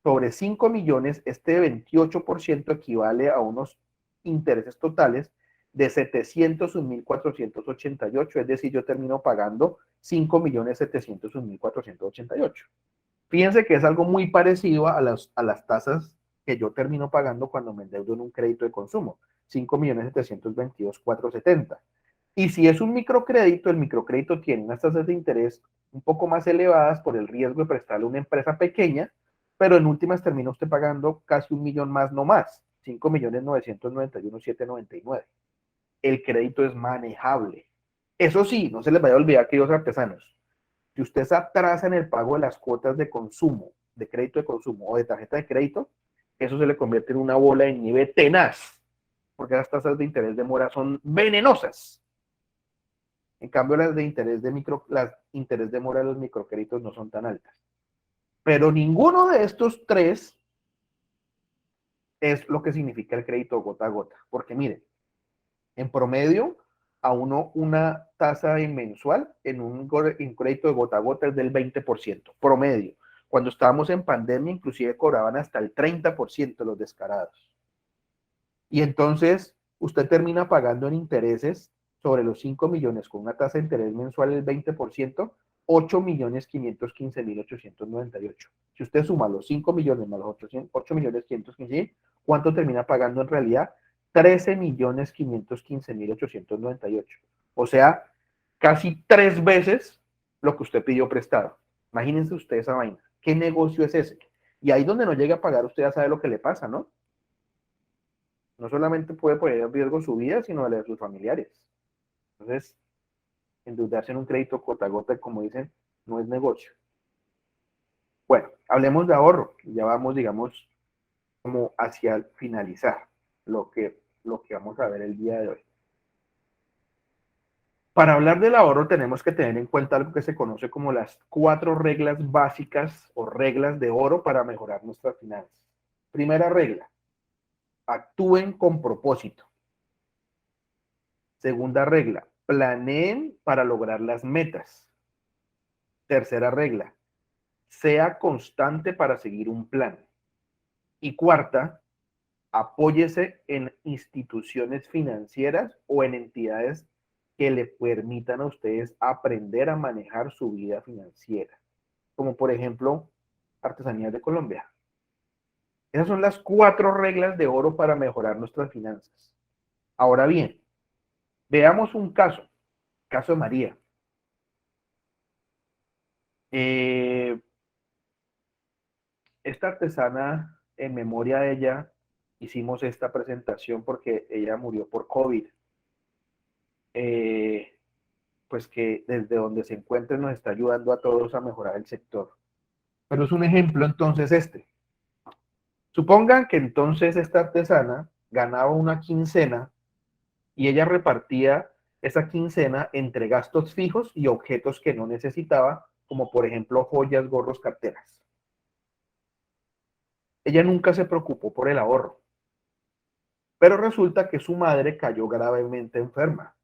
Sobre 5 millones, este 28% equivale a unos intereses totales de 701.488, es decir, yo termino pagando 5.701.488. Fíjense que es algo muy parecido a las tasas que yo termino pagando cuando me endeudo en un crédito de consumo, 5.722.470. Y si es un microcrédito, el microcrédito tiene unas tasas de interés un poco más elevadas por el riesgo de prestarle a una empresa pequeña, pero en últimas termina usted pagando casi 1 millón más, no más, 5.991.799. El crédito es manejable. Eso sí, no se les vaya a olvidar, queridos artesanos, si usted se atrasa en el pago de las cuotas de consumo, de crédito de consumo o de tarjeta de crédito, eso se le convierte en una bola de nieve tenaz, porque las tasas de interés de mora son venenosas. En cambio, las interés de mora de los microcréditos no son tan altas. Pero ninguno de estos tres es lo que significa el crédito gota a gota. Porque miren, en promedio, a uno una tasa mensual en un crédito de gota a gota es del 20%, promedio. Cuando estábamos en pandemia, inclusive cobraban hasta el 30% los descarados. Y entonces, usted termina pagando en intereses sobre los 5 millones con una tasa de interés mensual del 20%, 8.515.898. Si usted suma los 5 millones más los 8.515.000, ¿cuánto termina pagando en realidad? 13.515.898. O sea, casi 3 veces lo que usted pidió prestado. Imagínense usted esa vaina. ¿Qué negocio es ese? Y ahí donde no llega a pagar, usted ya sabe lo que le pasa, ¿no? No solamente puede poner en riesgo su vida, sino la de sus familiares. Entonces, endeudarse en un crédito gota a gota, como dicen, no es negocio. Bueno, hablemos de ahorro. Ya vamos, digamos, como hacia finalizar lo que vamos a ver el día de hoy. Para hablar del ahorro tenemos que tener en cuenta algo que se conoce como las 4 reglas básicas o reglas de oro para mejorar nuestras finanzas. Primera regla, actúen con propósito. Segunda regla, planeen para lograr las metas. Tercera regla, sea constante para seguir un plan. Y cuarta, apóyese en instituciones financieras o en entidades que le permitan a ustedes aprender a manejar su vida financiera, como por ejemplo Artesanías de Colombia. Esas son las 4 reglas de oro para mejorar nuestras finanzas. Ahora bien, veamos un caso de María. Esta artesana, en memoria de ella, hicimos esta presentación porque ella murió por COVID. Pues que desde donde se encuentre nos está ayudando a todos a mejorar el sector. Pero es un ejemplo entonces este. Supongan que entonces esta artesana ganaba una quincena y ella repartía esa quincena entre gastos fijos y objetos que no necesitaba, como por ejemplo joyas, gorros, carteras. Ella nunca se preocupó por el ahorro, pero resulta que su madre cayó gravemente enferma.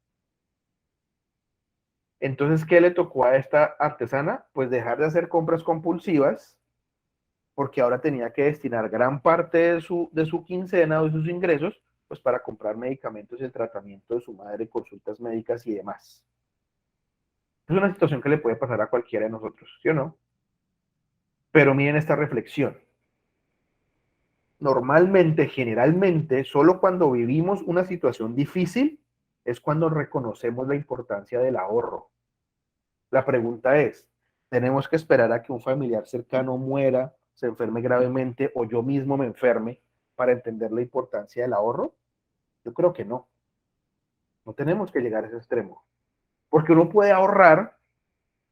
Entonces, ¿qué le tocó a esta artesana? Pues dejar de hacer compras compulsivas, porque ahora tenía que destinar gran parte de su quincena o de sus ingresos, pues para comprar medicamentos y el tratamiento de su madre, consultas médicas y demás. Es una situación que le puede pasar a cualquiera de nosotros, ¿sí o no? Pero miren esta reflexión. Normalmente, generalmente, solo cuando vivimos una situación difícil es cuando reconocemos la importancia del ahorro. La pregunta es, ¿tenemos que esperar a que un familiar cercano muera, se enferme gravemente o yo mismo me enferme para entender la importancia del ahorro? Yo creo que no. No tenemos que llegar a ese extremo. Porque uno puede ahorrar,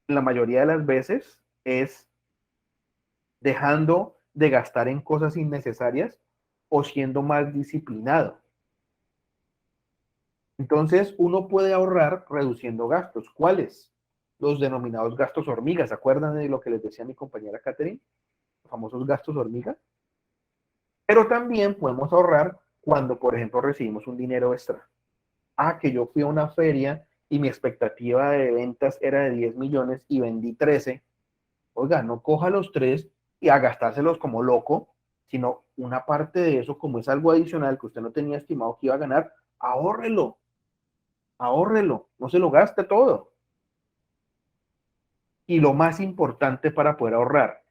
la mayoría de las veces, es dejando de gastar en cosas innecesarias o siendo más disciplinado. Entonces, uno puede ahorrar reduciendo gastos. ¿Cuáles? Los denominados gastos hormigas. ¿Se acuerdan de lo que les decía mi compañera Catherine? Los famosos gastos hormiga. Pero también podemos ahorrar cuando, por ejemplo, recibimos un dinero extra. Que yo fui a una feria y mi expectativa de ventas era de 10 millones y vendí 13. Oiga, no coja los 3 y a gastárselos como loco, sino una parte de eso, como es algo adicional que usted no tenía estimado que iba a ganar, ahórrelo, ahórrelo, no se lo gaste todo. Y lo más importante para poder ahorrar,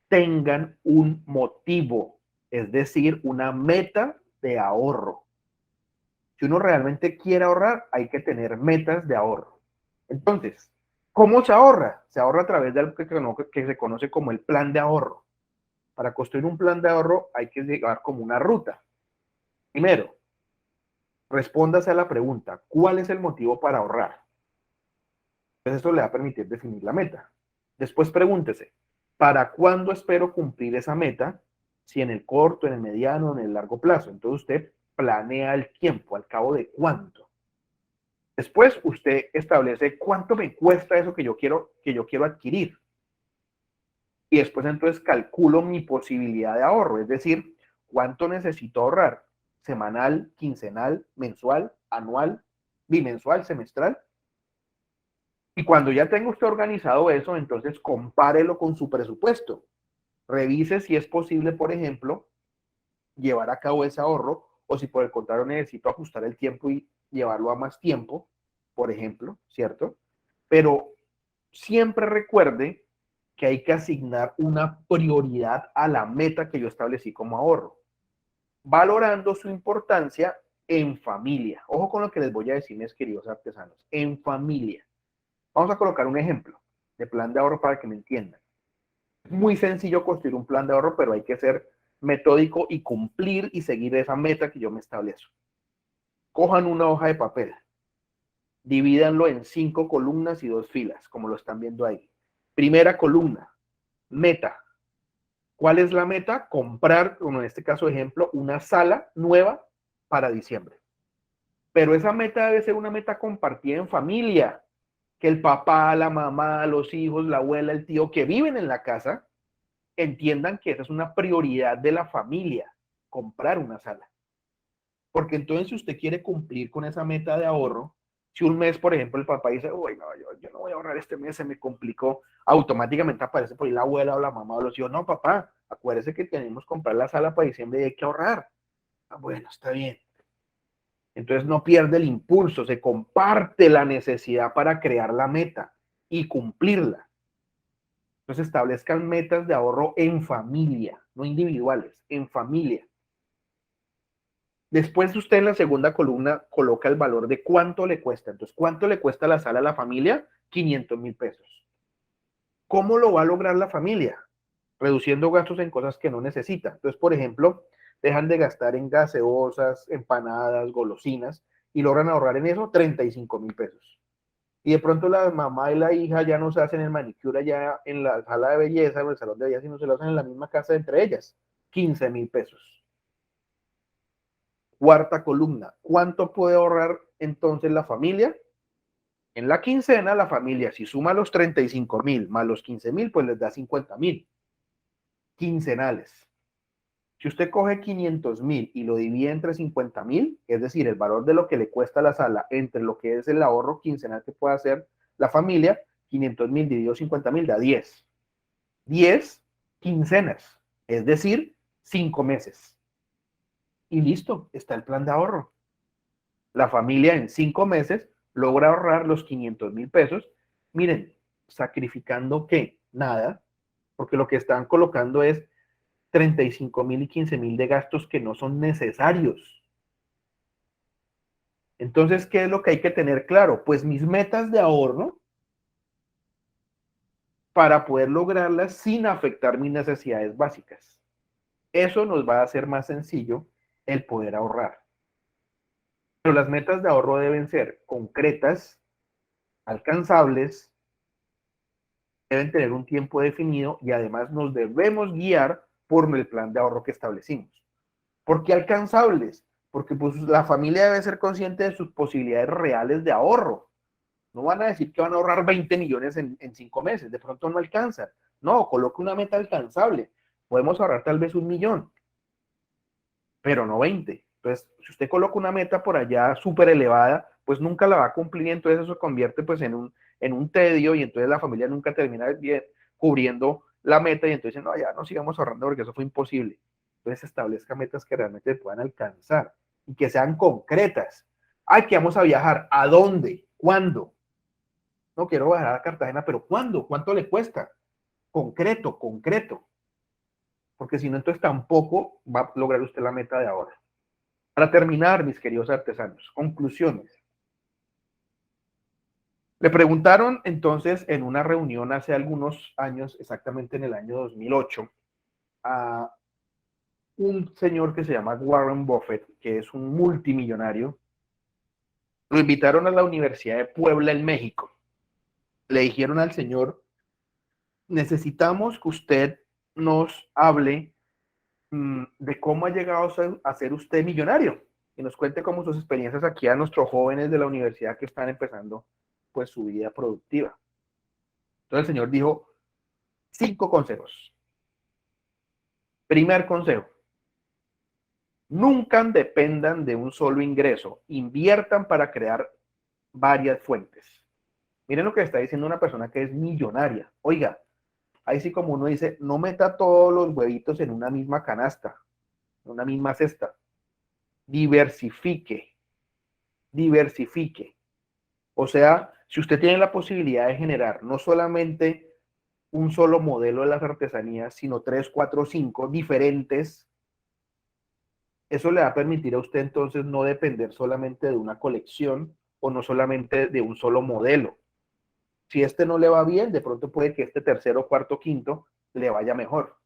tengan un motivo, es decir, una meta de ahorro. Si uno realmente quiere ahorrar, hay que tener metas de ahorro. Entonces, ¿cómo se ahorra? Se ahorra a través de algo que se conoce como el plan de ahorro. Para construir un plan de ahorro hay que llevar como una ruta. Primero, respóndase a la pregunta, ¿cuál es el motivo para ahorrar? Pues esto le va a permitir definir la meta. Después pregúntese, ¿para cuándo espero cumplir esa meta? Si en el corto, en el mediano, en el largo plazo. Entonces usted planea el tiempo, al cabo de cuánto. Después usted establece cuánto me cuesta eso que yo quiero adquirir. Y después entonces calculo mi posibilidad de ahorro, es decir, cuánto necesito ahorrar, semanal, quincenal, mensual, anual, bimensual, semestral. Y cuando ya tenga usted organizado eso, entonces compárelo con su presupuesto. Revise si es posible, por ejemplo, llevar a cabo ese ahorro o si por el contrario necesito ajustar el tiempo y llevarlo a más tiempo, por ejemplo, ¿cierto? Pero siempre recuerde que hay que asignar una prioridad a la meta que yo establecí como ahorro, valorando su importancia en familia. Ojo con lo que les voy a decir, mis queridos artesanos, en familia. Vamos a colocar un ejemplo de plan de ahorro para que me entiendan. Es muy sencillo construir un plan de ahorro, pero hay que ser metódico y cumplir y seguir esa meta que yo me establezco. Cojan una hoja de papel, divídanlo en 5 columnas y 2 filas, como lo están viendo ahí. Primera columna, meta. ¿Cuál es la meta? Comprar, como en este caso ejemplo, una sala nueva para diciembre. pero esa meta debe ser una meta compartida en familia, que el papá, la mamá, los hijos, la abuela, el tío que viven en la casa entiendan que esa es una prioridad de la familia, comprar una sala. Porque entonces si usted quiere cumplir con esa meta de ahorro, si un mes, por ejemplo, el papá dice, uy, no, yo no voy a ahorrar este mes, se me complicó, automáticamente aparece por ahí la abuela o la mamá o los hijos, no, papá, acuérdese que tenemos que comprar la sala para diciembre y hay que ahorrar. Ah, bueno, está bien. Entonces no pierde el impulso, se comparte la necesidad para crear la meta y cumplirla. Entonces establezcan metas de ahorro en familia, no individuales, en familia. Después usted en la segunda columna coloca el valor de cuánto le cuesta. Entonces, ¿cuánto le cuesta la sala a la familia? 500.000 pesos. ¿Cómo lo va a lograr la familia? Reduciendo gastos en cosas que no necesita. Entonces, por ejemplo, dejan de gastar en gaseosas, empanadas, golosinas y logran ahorrar en eso 35.000 pesos. Y de pronto la mamá y la hija ya no se hacen el manicure ya en la sala de belleza o el salón de belleza, sino se lo hacen en la misma casa entre ellas. 15.000 pesos. Cuarta columna, ¿cuánto puede ahorrar entonces la familia? En la quincena, la familia, si suma los 35.000 más los 15.000, pues les da 50.000 quincenales. Si usted coge 500.000 y lo divide entre 50.000, es decir, el valor de lo que le cuesta la sala entre lo que es el ahorro quincenal que puede hacer la familia, 500.000 dividido 50.000 da 10. 10 quincenas, es decir, 5 meses. Y listo, está el plan de ahorro. La familia en 5 meses logra ahorrar los 500.000 pesos. Miren, sacrificando ¿qué? Nada, porque lo que están colocando es 35.000 y 15.000 de gastos que no son necesarios. Entonces, ¿qué es lo que hay que tener claro? Pues mis metas de ahorro para poder lograrlas sin afectar mis necesidades básicas. Eso nos va a hacer más sencillo el poder ahorrar. Pero las metas de ahorro deben ser concretas, alcanzables, deben tener un tiempo definido y además nos debemos guiar por el plan de ahorro que establecimos. ¿Por qué alcanzables? Porque pues, la familia debe ser consciente de sus posibilidades reales de ahorro. No van a decir que van a ahorrar 20 millones en 5 meses, de pronto no alcanza. No, coloque una meta alcanzable. Podemos ahorrar tal vez 1.000.000, pero no 20. Entonces, si usted coloca una meta por allá súper elevada, pues nunca la va a cumplir, entonces eso se convierte pues en un tedio y entonces la familia nunca termina bien, cubriendo la meta y entonces no, ya no sigamos ahorrando porque eso fue imposible. Entonces establezca metas que realmente puedan alcanzar y que sean concretas. Ay, que vamos a viajar. ¿A dónde? ¿Cuándo? No quiero viajar a Cartagena, pero ¿cuándo? ¿Cuánto le cuesta? Concreto, concreto. Porque si no, entonces tampoco va a lograr usted la meta de ahora. Para terminar, mis queridos artesanos, conclusiones. Le preguntaron entonces en una reunión hace algunos años, exactamente en el año 2008, a un señor que se llama Warren Buffett, que es un multimillonario. Lo invitaron a la Universidad de Puebla en México. Le dijeron al señor, necesitamos que usted nos hable de cómo ha llegado a ser usted millonario y nos cuente cómo sus experiencias aquí a nuestros jóvenes de la universidad que están empezando pues su vida productiva. Entonces el señor dijo 5 consejos. Primer consejo, nunca dependan de un solo ingreso, inviertan para crear varias fuentes. Miren lo que está diciendo una persona que es millonaria. Oiga, ahí sí como uno dice, no meta todos los huevitos en una misma canasta, en una misma cesta. Diversifique, diversifique. O sea, si usted tiene la posibilidad de generar no solamente un solo modelo de las artesanías, sino 3, 4, 5 diferentes, eso le va a permitir a usted entonces no depender solamente de una colección o no solamente de un solo modelo. Si este no le va bien, de pronto puede que este tercero, cuarto, quinto le vaya mejor.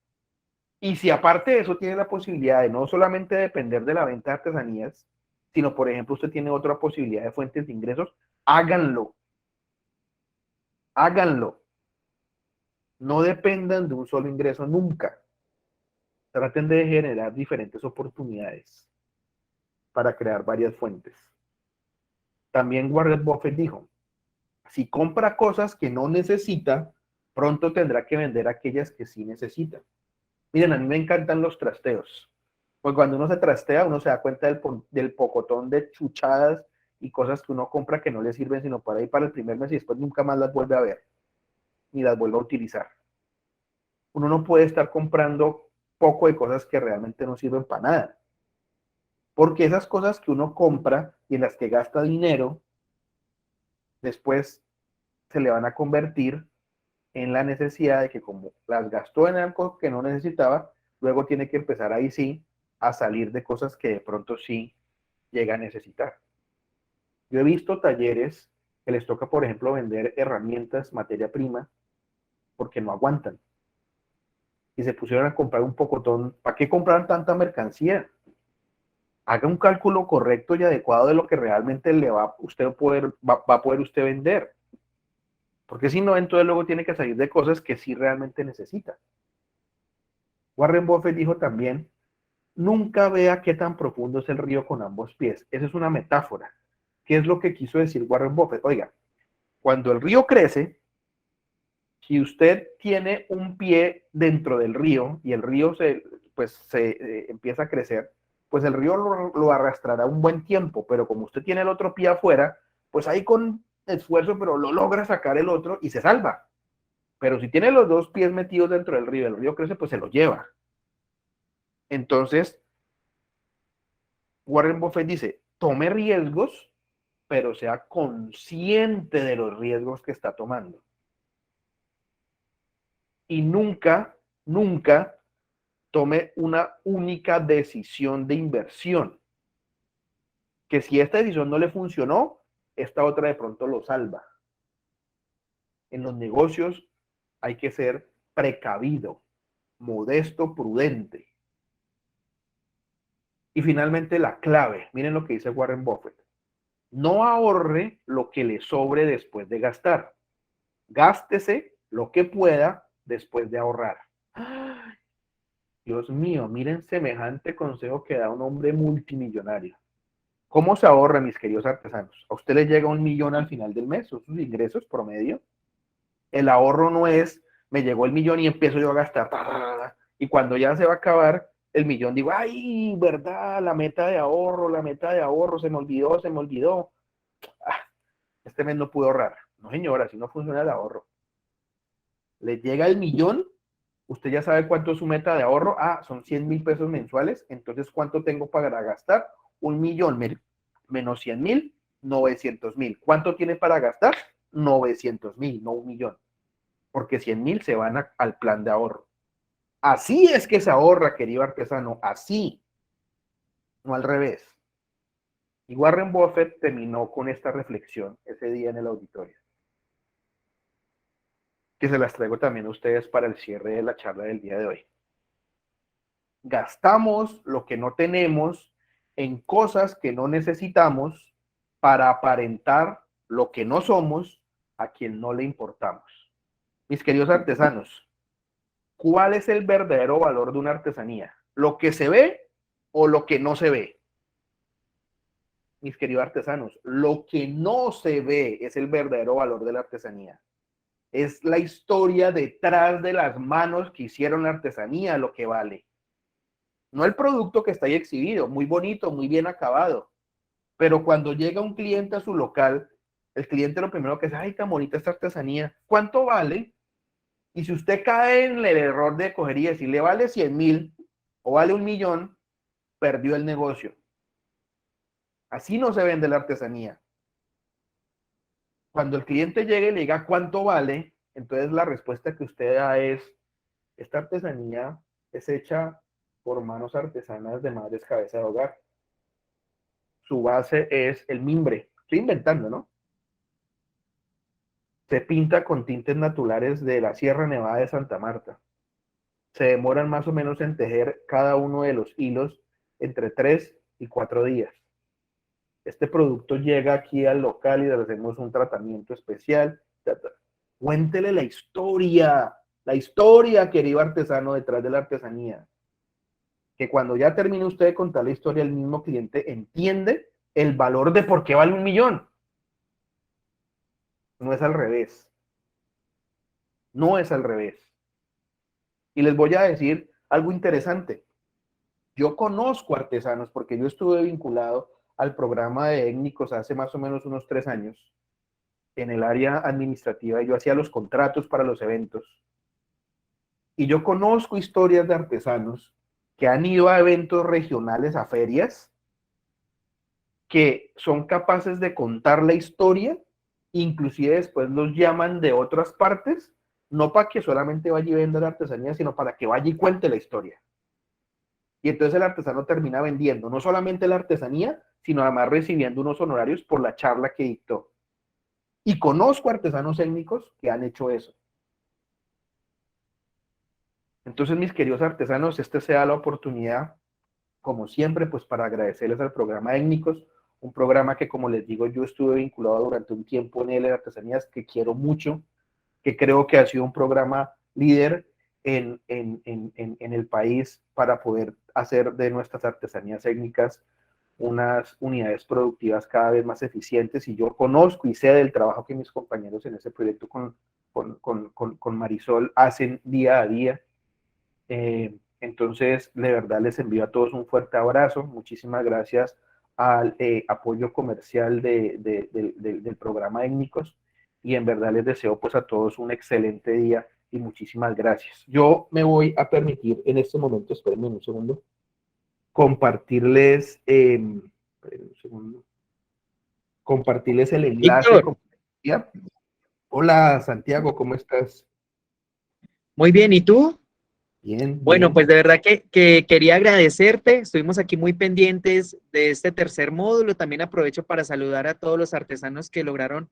Y si aparte de eso tiene la posibilidad de no solamente depender de la venta de artesanías, sino por ejemplo usted tiene otra posibilidad de fuentes de ingresos, háganlo. Háganlo. No dependan de un solo ingreso nunca. Traten de generar diferentes oportunidades para crear varias fuentes. También Warren Buffett dijo, si compra cosas que no necesita, pronto tendrá que vender aquellas que sí necesita. Miren, a mí me encantan los trasteos. Pues cuando uno se trastea, uno se da cuenta del pocotón de chuchadas y cosas que uno compra que no le sirven sino para ir para el primer mes y después nunca más las vuelve a ver, ni las vuelve a utilizar. Uno no puede estar comprando poco de cosas que realmente no sirven para nada. Porque esas cosas que uno compra y en las que gasta dinero, después se le van a convertir en la necesidad de que como las gastó en algo que no necesitaba, luego tiene que empezar ahí sí a salir de cosas que de pronto sí llega a necesitar. Yo he visto talleres que les toca, por ejemplo, vender herramientas, materia prima, porque no aguantan. Y se pusieron a comprar un pocotón. ¿Para qué compraron tanta mercancía? Haga un cálculo correcto y adecuado de lo que realmente le va a poder usted vender. Porque si no, entonces luego tiene que salir de cosas que sí realmente necesita. Warren Buffett dijo también, nunca vea qué tan profundo es el río con ambos pies. Esa es una metáfora. ¿Qué es lo que quiso decir Warren Buffett? Oiga, cuando el río crece, si usted tiene un pie dentro del río y el río se empieza a crecer, pues el río lo arrastrará un buen tiempo, pero como usted tiene el otro pie afuera, pues ahí con esfuerzo, pero lo logra sacar el otro y se salva. Pero si tiene los dos pies metidos dentro del río, el río crece, pues se lo lleva. Entonces, Warren Buffett dice, tome riesgos, pero sea consciente de los riesgos que está tomando. Y nunca, nunca tome una única decisión de inversión. Que si esta decisión no le funcionó, esta otra de pronto lo salva. En los negocios hay que ser precavido, modesto, prudente. Y finalmente la clave, miren lo que dice Warren Buffett. No ahorre lo que le sobre después de gastar. Gástese lo que pueda después de ahorrar. ¡Ay! Dios mío, miren semejante consejo que da un hombre multimillonario. ¿Cómo se ahorra, mis queridos artesanos? ¿A usted le llega 1.000.000 al final del mes? ¿Son sus ingresos promedio? El ahorro no es, me llegó el millón y empiezo yo a gastar. Y cuando ya se va a acabar el millón, digo, ay, verdad, la meta de ahorro, se me olvidó. Ah, este mes no pude ahorrar. No, señora, así no funciona el ahorro. Le llega el millón, usted ya sabe cuánto es su meta de ahorro. Ah, son 100.000 pesos mensuales. Entonces, ¿cuánto tengo para gastar? 1.000.000 menos 100.000, 900.000. ¿Cuánto tiene para gastar? 900.000, no 1.000.000. Porque 100.000 se van al plan de ahorro. Así es que se ahorra, querido artesano, así, no al revés. Y Warren Buffett terminó con esta reflexión ese día en el auditorio, que se las traigo también a ustedes para el cierre de la charla del día de hoy. Gastamos lo que no tenemos en cosas que no necesitamos para aparentar lo que no somos a quien no le importamos. Mis queridos artesanos, ¿cuál es el verdadero valor de una artesanía? ¿Lo que se ve o lo que no se ve? Mis queridos artesanos, lo que no se ve es el verdadero valor de la artesanía. Es la historia detrás de las manos que hicieron la artesanía lo que vale. No el producto que está ahí exhibido, muy bonito, muy bien acabado. Pero cuando llega un cliente a su local, el cliente lo primero que dice, ay, tan bonita esta artesanía, ¿cuánto vale? Y si usted cae en el error de coger y decirle, vale 100.000 o vale 1.000.000, perdió el negocio. Así no se vende la artesanía. Cuando el cliente llegue y le diga cuánto vale, entonces la respuesta que usted da es, esta artesanía es hecha por manos artesanas de madres cabeza de hogar. Su base es el mimbre. Estoy inventando, ¿no? Se pinta con tintes naturales de la Sierra Nevada de Santa Marta. Se demoran más o menos en tejer cada uno de los hilos entre 3 y 4 días. Este producto llega aquí al local y le hacemos un tratamiento especial. Cuéntele la historia, querido artesano, detrás de la artesanía. Que cuando ya termine usted de contar la historia, el mismo cliente entiende el valor de por qué vale 1.000.000. no es al revés. No es al revés. Y les voy a decir algo interesante. Yo conozco artesanos porque yo estuve vinculado al programa de étnicos hace más o menos unos 3 años en el área administrativa. Yo hacía los contratos para los eventos. Y yo conozco historias de artesanos que han ido a eventos regionales, a ferias, que son capaces de contar la historia, inclusive después los llaman de otras partes, no para que solamente vaya y venda la artesanía, sino para que vaya y cuente la historia. Y entonces el artesano termina vendiendo no solamente la artesanía, sino además recibiendo unos honorarios por la charla que dictó. Y conozco artesanos étnicos que han hecho eso. Entonces, mis queridos artesanos, esta sea la oportunidad, como siempre, pues para agradecerles al programa Étnicos, un programa que, como les digo, yo estuve vinculado durante un tiempo en él, en artesanías, que quiero mucho, que creo que ha sido un programa líder en el país para poder hacer de nuestras artesanías étnicas unas unidades productivas cada vez más eficientes. Y yo conozco y sé del trabajo que mis compañeros en ese proyecto con Marisol hacen día a día. Entonces, de verdad les envío a todos un fuerte abrazo. Muchísimas gracias al apoyo comercial del programa Étnicos, y en verdad les deseo pues a todos un excelente día y muchísimas gracias. Yo me voy a permitir en este momento, espérenme un segundo, compartirles, espérenme un segundo, compartirles el enlace. Víctor, Hola Santiago, ¿cómo estás? muy bien, ¿y tú? Bien, Bueno, bien. pues de verdad que quería agradecerte, estuvimos aquí muy pendientes de este tercer módulo, también aprovecho para saludar a todos los artesanos que lograron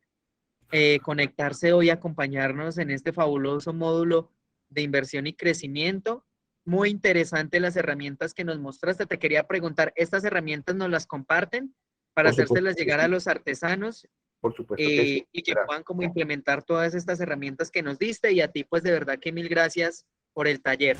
conectarse hoy, acompañarnos en este fabuloso módulo de inversión y crecimiento. Muy interesante las herramientas que nos mostraste. Te quería preguntar, ¿estas herramientas nos las comparten para Por supuesto hacérselas que llegar a sí, los artesanos por supuesto que sí. y que puedan como implementar todas estas herramientas que nos diste? Y a ti, pues de verdad que mil gracias por el taller.